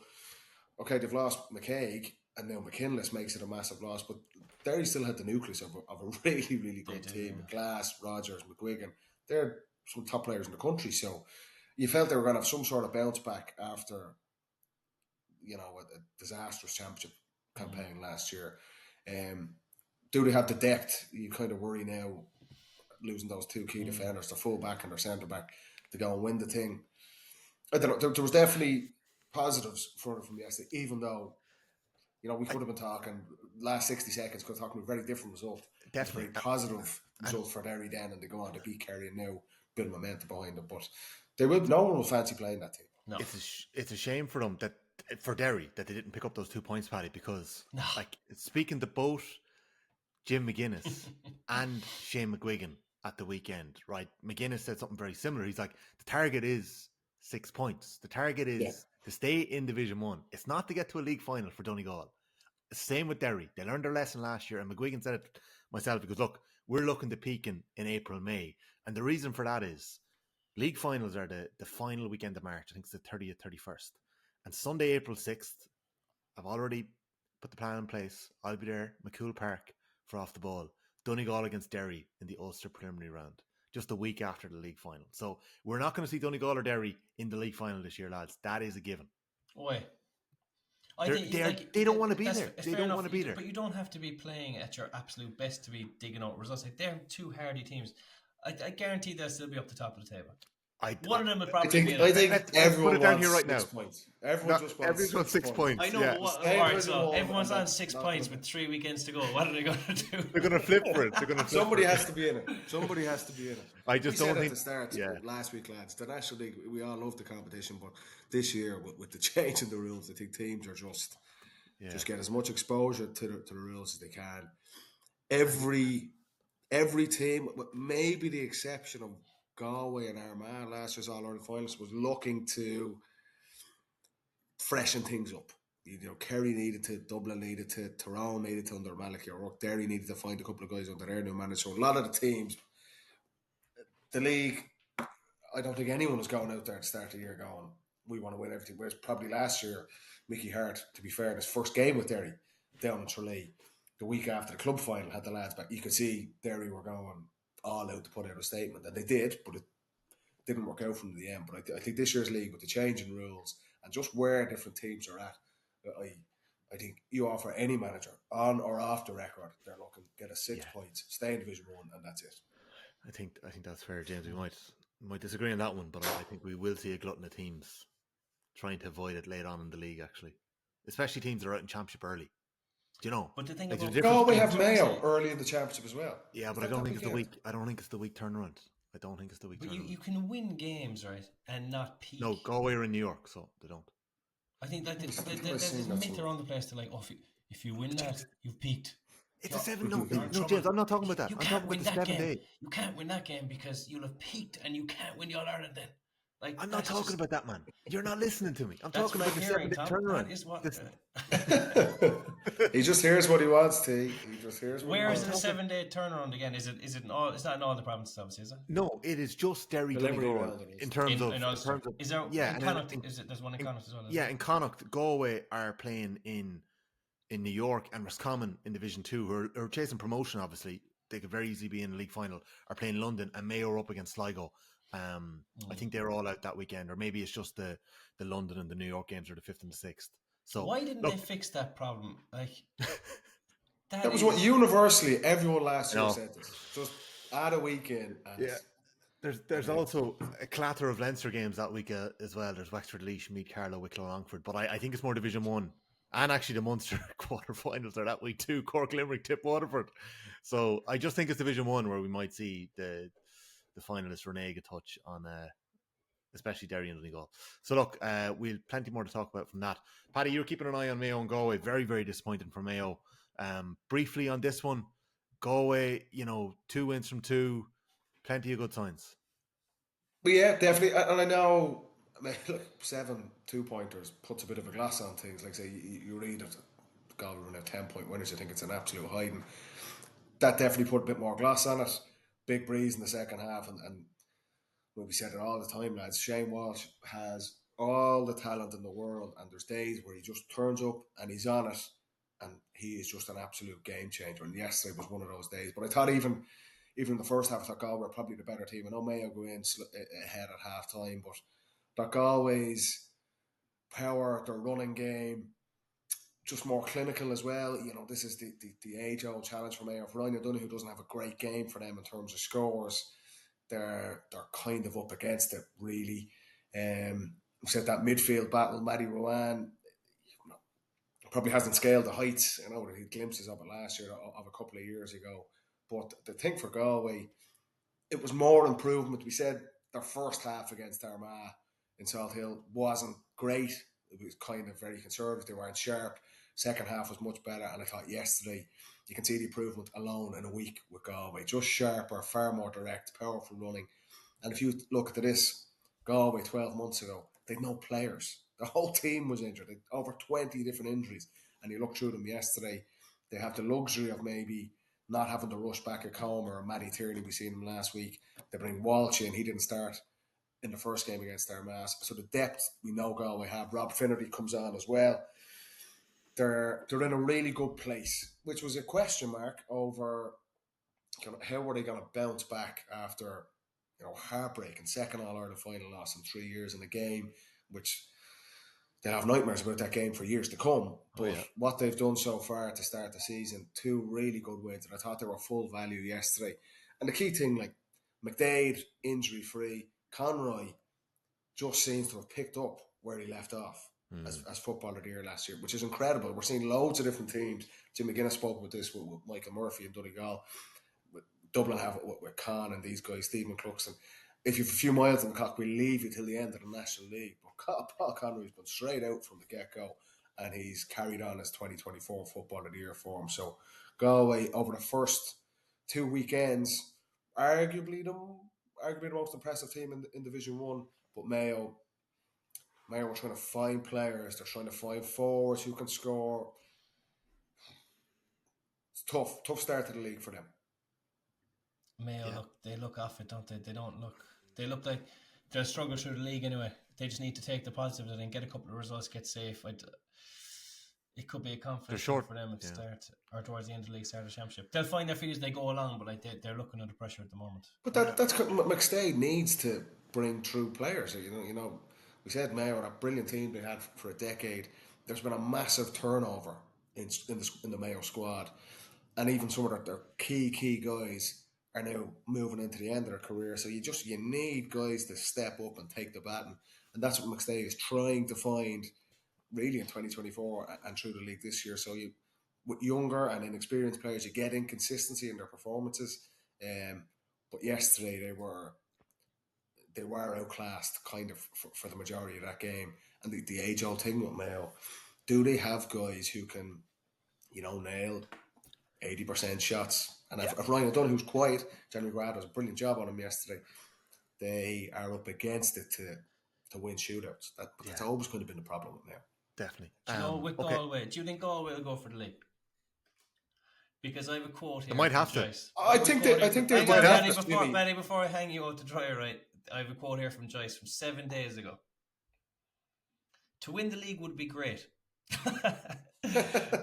okay, they've lost McCaig, and now McKinless makes it a massive loss, but Derry still had the nucleus of a really, really good team. Yeah. Glass, Rogers, McGuigan. They're some top players in the country, so you felt they were going to have some sort of bounce back after, a disastrous championship campaign last year. Do they have the depth? You kind of worry now, losing those 2 key defenders, their full back and their centre back, to go and win the thing. I don't know. There was definitely positives for them from yesterday, even though, we could have been talking last 60 seconds, could have talked about a very different result. Definitely. A very positive result for Derry then, and they go on to beat Kerry and now build momentum behind them. But no one will fancy playing that team. No. It's a shame for them for Derry that they didn't pick up those 2 points, Paddy, because speaking to both Jim McGuinness and Shane McGuigan at the weekend, right? McGuinness said something very similar. He's like, the target is 6 points. The target is to stay in Division 1. It's not to get to a league final for Donegal. Same with Derry. They learned their lesson last year, and McGuigan said it myself because, look, we're looking to peak in April, May. And the reason for that is league finals are the final weekend of March. I think it's the 30th, 31st. And Sunday, April 6th, I've already put the plan in place. I'll be there, McCool Park, for Off the Ball. Donegal against Derry in the Ulster preliminary round, just a week after the league final. So we're not going to see Donegal or Derry in the league final this year, lads. That is a given. They don't want to be there. They don't want to be there. But you don't have to be playing at your absolute best to be digging out results. They're 2 hardy teams. I guarantee they'll still be up the top of the table. One of them will probably be. I think everyone down here right now. 6 points. Everyone wants 6 points. I know. Yeah. Alright, so everyone's on 6 points with 3 weekends to go. What are they going to do? They're going to flip for it. Somebody has to be in it. Somebody has to be in it. I just don't think. At the start last week, lads, the National League, we all love the competition, but this year with the change in the rules, I think teams are just get as much exposure to the rules as they can. every team, with maybe the exception of Galway and Armagh, last year's All-Ireland finalists, was looking to freshen things up. You know, Kerry needed to, Dublin needed to, Tyrone needed to under Malachy O'Rourke, Derry needed to find a couple of guys under their new manager. So a lot of the teams, the league, I don't think anyone was going out there at the start of the year going, we want to win everything. Whereas probably last year, Mickey Hart, to be fair, in his first game with Derry down in Tralee, the week after the club final, had the lads back. You could see Derry were going all out to put out a statement, and they did, but it didn't work out from the end. But I think this year's league, with the change in rules and just where different teams are at, I think you offer any manager on or off the record, they're looking to get a 6 points, stay in Division 1, and that's it. I think that's fair, James. We might disagree on that one, but I think we will see a glutton of teams trying to avoid it later on in the league, actually, especially teams that are out in Championship early. Do you know? But the thing like, about Galway have Mayo early in the Championship as well. Yeah, but I don't think it's the week. I don't think it's the week turnaround. I don't think it's the week turnaround. But you can win games, right, and not peak. No, Galway are in New York, so they don't. I think that there's this myth around the place to like, if you win that, you've peaked. It's a 7. No, James, I'm not talking about that. I'm talking about the 7 day. You can't win that game because you'll have peaked, and you can't win the All Ireland then. Like, I'm not talking about that, man. You're not listening to me. I'm talking about the 7 day turnaround. He just hears what he wants to. He just hears. Where is the 7 day turnaround again? Is it in all? It's not in all the provinces, obviously, is it? No, it is just Derry, Donegal. In terms of, is there? Yeah, in Connacht, there's one in Connacht as well. Yeah, in Connacht, Galway are playing in New York, and Roscommon in Division 2, who are chasing promotion. Obviously, they could very easily be in the league final. Are playing London, and Mayo are up against Sligo. I think they're all out that weekend, or maybe it's just the London and the New York games are the 5th and the 6th. So why didn't they fix that problem? Like that was what universally everyone last year said. This just add a weekend. There's also a clatter of Leinster games that week as well. There's Wexford, Laois, Meath, Carlow, Wicklow, Longford. But I think it's more Division 1. And actually the Munster quarterfinals are that week too. Cork, Limerick, Tip, Waterford. So I just think it's Division 1 where we might see the finalists renege a touch on especially Derry and Donegal. So look, we'll plenty more to talk about from that. Paddy, you're keeping an eye on Mayo and Galway. Very, very disappointing for Mayo. Briefly on this one, Galway, 2 wins from 2, plenty of good signs. But yeah, definitely. And I know, look, 7 2-pointers puts a bit of a glass on things. Like say, you read it, Galway were now 10-point winners. I think it's an absolute hiding. That definitely put a bit more glass on it. Big breeze in the second half, and we said it all the time, lads. Shane Walsh has all the talent in the world, and there's days where he just turns up and he's on it, and he is just an absolute game changer. And yesterday was one of those days. But I thought even in the first half, I thought Galway were probably the better team. I know Mayo go in ahead at half time, but that Galway's power, their running game, just more clinical as well. This is the age-old challenge for Mayo. If Ryan O'Donoghue doesn't have a great game for them in terms of scores, they're kind of up against it, really. We said that midfield battle, Matty Rowan probably hasn't scaled the heights. He had glimpses of it last year, of a couple of years ago. But the thing for Galway, it was more improvement. We said their first half against Armagh in Salt Hill wasn't great. It was kind of very conservative. They weren't sharp. Second half was much better. And I thought yesterday, you can see the improvement alone in a week with Galway. Just sharper, far more direct, powerful running. And if you look at this, Galway 12 months ago, they'd no players. The whole team was injured. They'd over 20 different injuries. And you look through them yesterday, they have the luxury of maybe not having to rush back a Comer or Matty Tierney. We seen him last week. They bring Walsh in. He didn't start in the first game against Armagh. So the depth we know Galway have. Rob Finnerty comes on as well. They're in a really good place, which was a question mark over how were they going to bounce back after heartbreaking second All-Ireland final loss in 3 years in a game, which they'll have nightmares about that game for years to come. But what they've done so far to start the season, 2 really good wins, and I thought they were full value yesterday. And the key thing, like McDade, injury-free, Conroy just seems to have picked up where he left off as footballer of the year last year, which is incredible. We're seeing loads of different teams. Jim McGuinness spoke about this with Michael Murphy and Donegal. Dublin have it with Con and these guys, Stephen Cluxton. If you've a few miles on the clock, we'll leave you till the end of the National League. But Paul Conroy's been straight out from the get-go, and he's carried on his 2024 Footballer of the Year form. So Galway over the first 2 weekends, arguably the most impressive team in Division 1, but Mayo were trying to find players, they're trying to find forwards who can score. It's tough start to the league for them. Mayo look off it, don't they? They look like they'll struggle through the league anyway. They just need to take the positives and then get a couple of results, get safe. It could be a confidence for them at the start or towards the end of the league, start of the championship. They'll find their feet as they go along, but they're looking under pressure at the moment. But that's McStay needs to bring through players. You know, we said Mayo are a brilliant team they had for a decade. There's been a massive turnover in the Mayo squad, and even some of their key guys are now moving into the end of their career. So you need guys to step up and take the baton, and that's what McStay is trying to find really in 2024 and through the league this year. So with younger and inexperienced players, you get inconsistency in their performances. But yesterday they were outclassed kind of for the majority of that game. And the age-old thing with Mayo, do they have guys who can, nail 80% shots? And if Ryan O'Donoghue, who's quiet, Jeremy Grad does a brilliant job on him yesterday, they are up against it to win shootouts. That's always going to be the problem with Mayo. Definitely. With Galway, do you think Galway will go for the league? Because I have a quote here. They might have to. I think they might have to. Benny, before I hang you out to dry, right? I have a quote here from Joyce from 7 days ago. To win the league would be great.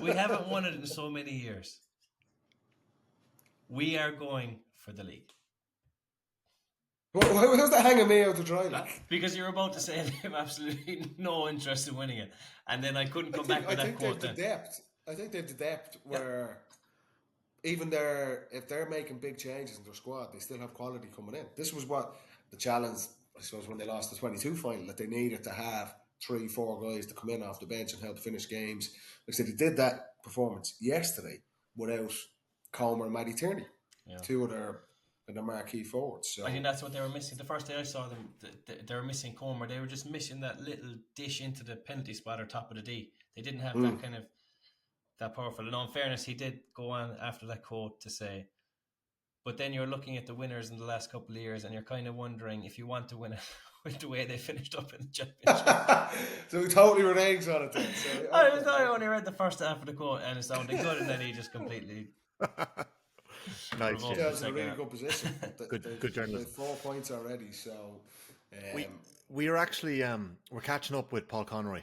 We haven't won it in so many years. We are going for the league. Why was that hanging me out to dry? Because you're about to say they have absolutely no interest in winning it, and then I couldn't come back with that quote. I think they have the depth where even if they're making big changes in their squad, they still have quality coming in. This was what the challenge, I suppose, when they lost the 22 final, that they needed to have 3-4 guys to come in off the bench and help finish games. Like I said, they did that performance yesterday without Comer and Matty Tierney, two of their marquee forwards. So I think that's what they were missing. The first day I saw them, they were missing Comer. They were just missing that little dish into the penalty spot or top of the D. They didn't have that kind of that powerful. And in fairness, he did go on after that quote to say, but then you're looking at the winners in the last couple of years and you're kind of wondering if you want to win it with the way they finished up in the championship. So we totally reneges on it then. So, I only read the first half of the quote and it sounded good, and then he just completely... Nice. Yeah, it's a really good position. Good journalism. 4 points already, so... We are actually we're catching up with Paul Conroy.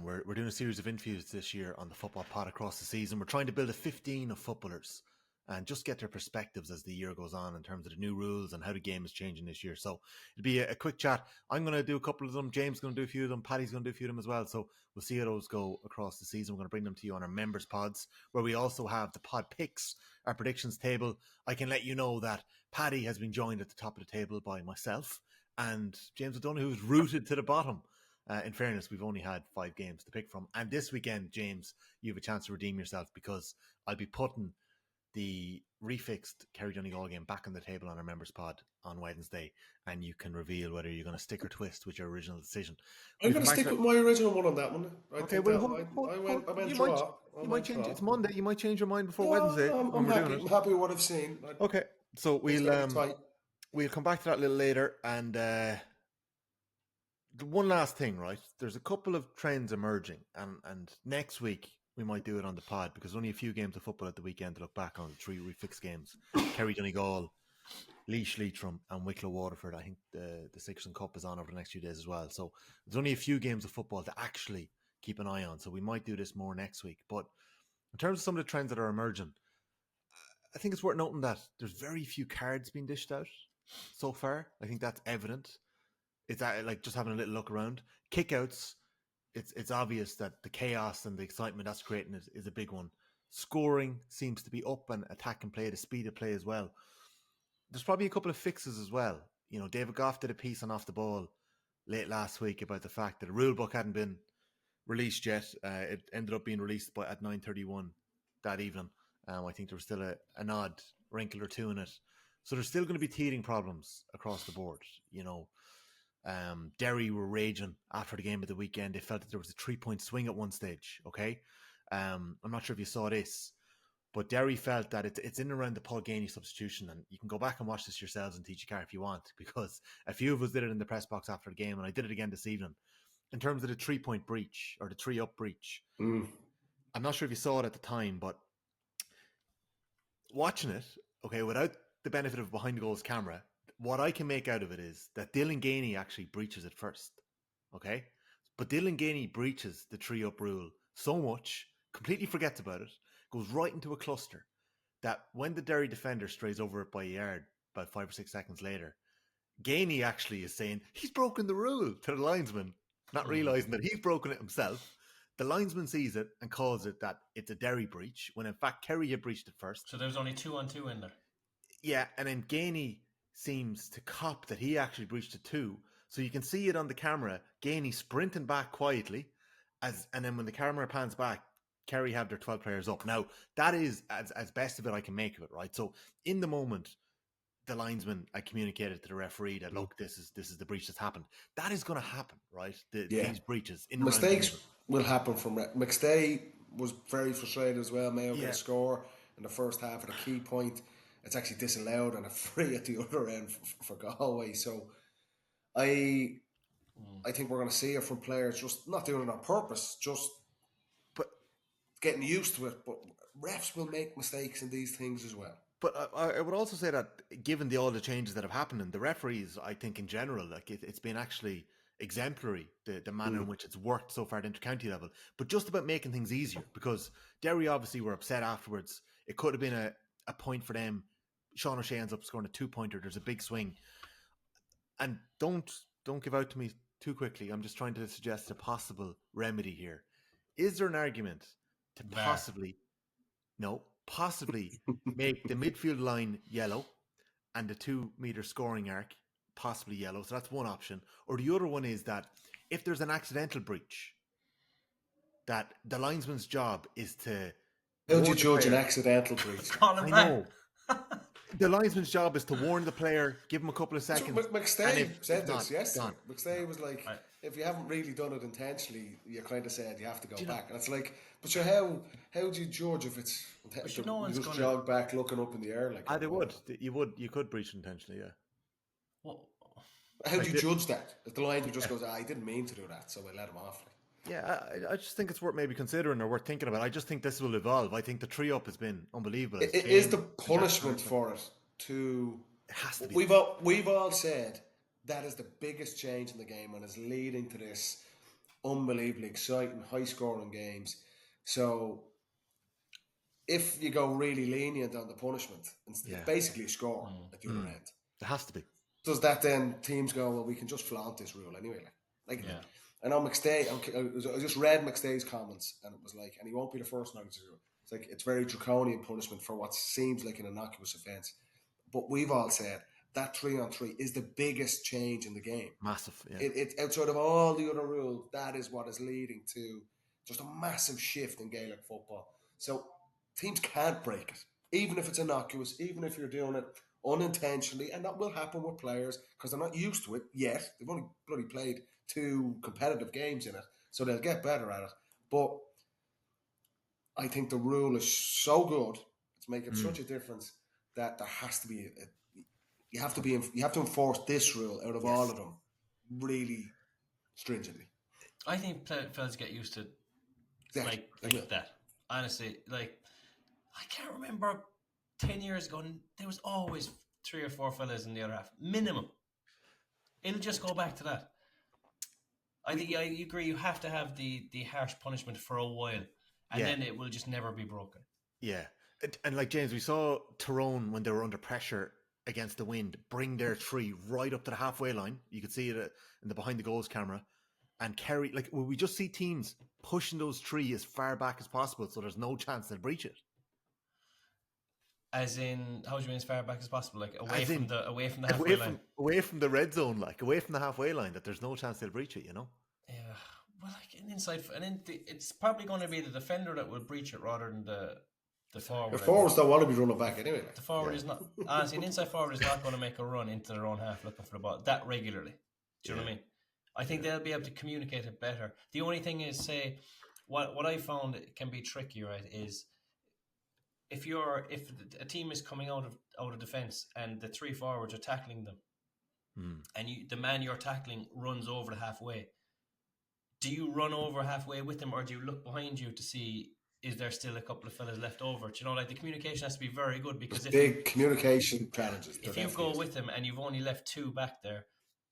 We're doing a series of interviews this year on the Football Pod across the season. We're trying to build a 15 of footballers and just get their perspectives as the year goes on in terms of the new rules and how the game is changing this year. So it'll be a quick chat. I'm going to do a couple of them. James is going to do a few of them. Paddy's going to do a few of them as well. So we'll see how those go across the season. We're going to bring them to you on our members pods, where we also have the pod picks, our predictions table. I can let you know that Paddy has been joined at the top of the table by myself and James O'Donoghue, who's rooted to the bottom. In fairness, we've only had 5 games to pick from. And this weekend, James, you have a chance to redeem yourself, because I'll be putting the refixed Kerry-Donegal game back on the table on our members pod on Wednesday, and you can reveal whether you're going to stick or twist with your original decision. I'm going to stick with my original one on that one. You might change. It's Monday. You might change your mind before Wednesday. I'm happy with what I've seen. Okay, so we'll come back to that a little later. And one last thing, right? There's a couple of trends emerging, and next week we might do it on the pod, because there's only a few games of football at the weekend to look back on. 3 refixed games: Kerry-Donegal, Laois Leitrim, and Wicklow Waterford. I think the Sixth Cup is on over the next few days as well. So there's only a few games of football to actually keep an eye on. So we might do this more next week. But in terms of some of the trends that are emerging, I think it's worth noting that there's very few cards being dished out so far. I think that's evident. It's like just having a little look around. Kickouts, it's obvious that the chaos and the excitement that's creating is a big one. Scoring seems to be up, and attack and play, the speed of play as well. There's probably a couple of fixes as well. You know, David Goff did a piece on Off the Ball late last week about the fact that the rule book hadn't been released yet. It ended up being released at 9:31 that evening. I think there was still an odd wrinkle or two in it. So there's still going to be teething problems across the board. You know, Derry were raging after the game of the weekend. They felt that there was a 3-point swing at one stage. Okay, I'm not sure if you saw this, But Derry felt that it's in and around the Paul Gainey substitution, and you can go back and watch this yourselves and teach your car if you want, because a few of us did it in the press box after the game, and I did it again this evening. In terms of the 3-point breach, or the 3-up breach, I'm not sure if you saw it at the time, but watching it, okay, without the benefit of behind the goals camera, what I can make out of it is that Dylan Gainey actually breaches it first, okay? But Dylan Gainey breaches the 3-up rule so much, completely forgets about it, goes right into a cluster, that when the Derry defender strays over it by a yard about 5 or 6 seconds later, Gainey actually is saying he's broken the rule to the linesman, not realising that he's broken it himself. The linesman sees it and calls it that it's a Derry breach, when in fact Kerry had breached it first. So there's only 2-on-2 in there. Yeah, and then Gainey seems to cop that he actually breached it too. So you can see it on the camera, Gainey sprinting back quietly, and then when the camera pans back, Kerry have their 12 players up. Now, that is as best of it I can make of it, right? So in the moment, the linesman, I communicated to the referee that, look, this is the breach that's happened. That is going to happen, right? These breaches. Mistakes will happen from McStay was very frustrated as well. Mayo get a score in the first half at a key point. It's actually disallowed and a free at the other end for Galway. So I think we're going to see it from players just not doing it on purpose, just getting used to it. But refs will make mistakes in these things as well. But I would also say that given all the changes that have happened, and the referees, I think in general, like it's been actually exemplary, the manner in which it's worked so far at inter-county level, but just about making things easier, because Derry obviously were upset afterwards. It could have been a point for them. Sean O'Shea ends up scoring a 2-pointer. There's a big swing. And don't give out to me too quickly. I'm just trying to suggest a possible remedy here. Is there an argument to possibly make the midfield line yellow and the 2-meter scoring arc possibly yellow? So that's one option. Or the other one is that if there's an accidental breach, that the linesman's job is to... How do you judge an accidental breach? I know. The linesman's job is to warn the player, give him a couple of seconds. So McStay said this yesterday. McStay was like, if you haven't really done it intentionally, you kind of said you have to go back. And it's like, but sure, how do you judge if it's... You just jog back looking up in the air? Like they would. You could breach intentionally, yeah. Well, how do you judge that? If the linesman just goes, I didn't mean to do that, so I let him off. Yeah, I just think it's worth maybe considering or worth thinking about. I just think this will evolve. I think the 3-up has been unbelievable. It is the punishment for it to... It has to be. We've all said that is the biggest change in the game and is leading to this unbelievably exciting, high-scoring games. So if you go really lenient on the punishment, it's basically a score at the other end. It has to be. Does that then teams go, well, we can just flaunt this rule anyway? I know McStay, I just read McStay's comments and it was like, and he won't be the first man to do it. It's like, it's very draconian punishment for what seems like an innocuous offence. But we've all said that 3-on-3 is the biggest change in the game. Massive, yeah. It outside of all the other rules, that is what is leading to just a massive shift in Gaelic football. So teams can't break it, even if it's innocuous, even if you're doing it unintentionally, and that will happen with players because they're not used to it yet. They've only bloody played 2 competitive games in it, so they'll get better at it. But I think the rule is so good, it's making such a difference that there has to be you have to enforce this rule out of all of them really stringently. I think fellas get used to like that. Honestly, like I can't remember 10 years ago, there was always 3 or 4 fellas in the other half minimum. It'll just go back to that. I think I agree. You have to have the harsh punishment for a while, and then it will just never be broken. Yeah, and like James, we saw Tyrone when they were under pressure against the wind bring their 3 right up to the halfway line. You could see it in the behind the goals camera. And Kerry, like, will we just see teams pushing those 3 as far back as possible so there's no chance they'll breach it? As in, how do you mean as far back as possible? Like away from the halfway line? Away from the red zone, like away from the halfway line, that there's no chance they'll breach it, you know? Yeah, well, like an inside, it's probably going to be the defender that will breach it rather than the forward. The forwards don't want to be running back anyway. The forward is not, honestly, an inside forward is not going to make a run into their own half looking for the ball that regularly. Do you know what I mean? I think they'll be able to communicate it better. The only thing is, say, what I found can be tricky, right, is if a team is coming out of defence and the 3 forwards are tackling them, and the man you're tackling runs over the halfway, do you run over halfway with him, or do you look behind you to see is there still a couple of fellas left over? Do you know, like the communication has to be very good, because big communication challenges. If you go with him and you've only left 2 back there,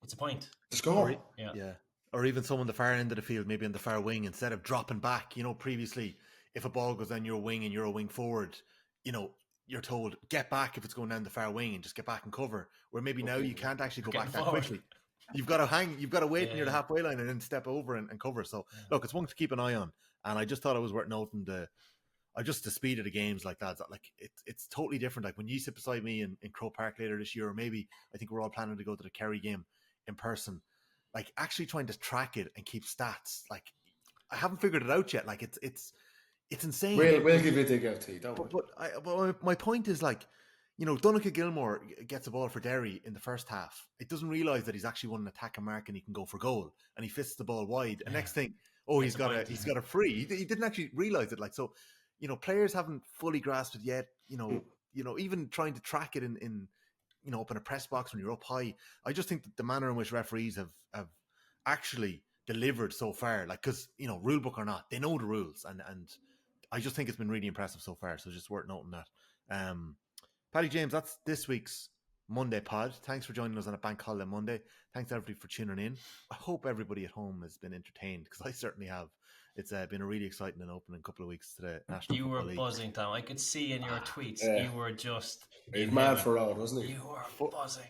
it's a point. The score. Yeah. Or even someone the far end of the field, maybe on the far wing, instead of dropping back. You know, previously, if a ball goes down your wing and you're a wing forward, you know, you're told get back if it's going down the far wing and just get back and cover. Where maybe now you can't actually go back that quickly. You've got to wait near the halfway line and then step over and cover. So look, it's one to keep an eye on. And I just thought it was worth noting the speed of the games, like that. Like it's totally different. Like when you sit beside me in Croke Park later this year, or maybe I think we're all planning to go to the Kerry game in person. Like actually trying to track it and keep stats. Like I haven't figured it out yet. Like it's insane. We'll give you a dig out, T. But my point is, like, you know, Donegal Gilmore gets a ball for Derry in the first half. It doesn't realise that he's actually won an attacking mark and he can go for goal, and he fits the ball wide. And next thing, he's got a free. He didn't actually realise it. Like, so, you know, players haven't fully grasped it yet. You know, even trying to track it in you know, up in a press box when you're up high. I just think that the manner in which referees have actually delivered so far, like, because, you know, rule book or not, they know the rules, and I just think it's been really impressive so far. So just worth noting that. Paddy James, that's this week's Monday pod. Thanks for joining us on a bank holiday Monday. Thanks everybody for tuning in. I hope everybody at home has been entertained, because I certainly have. It's been a really exciting and opening couple of weeks to the National Football League. You were buzzing, Tom. I could see in your tweets. You were just... He was mad for road, wasn't he? You were buzzing.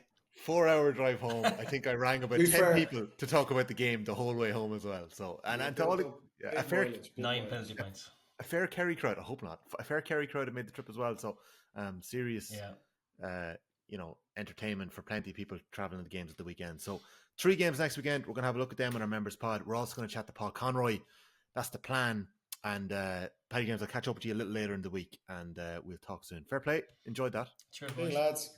4-hour drive home. I think I rang about 10 people to talk about the game the whole way home as well. So, and to all a fair 9 penalty points. A fair Kerry crowd. I hope not. A fair Kerry crowd have made the trip as well. So, serious, you know, entertainment for plenty of people traveling to the games at the weekend. So 3 games next weekend. We're going to have a look at them in our members pod. We're also going to chat to Paul Conroy. That's the plan. And Paddy James, I'll catch up with you a little later in the week, and we'll talk soon. Fair play. Enjoyed that. Cheers, boys. Hey, lads.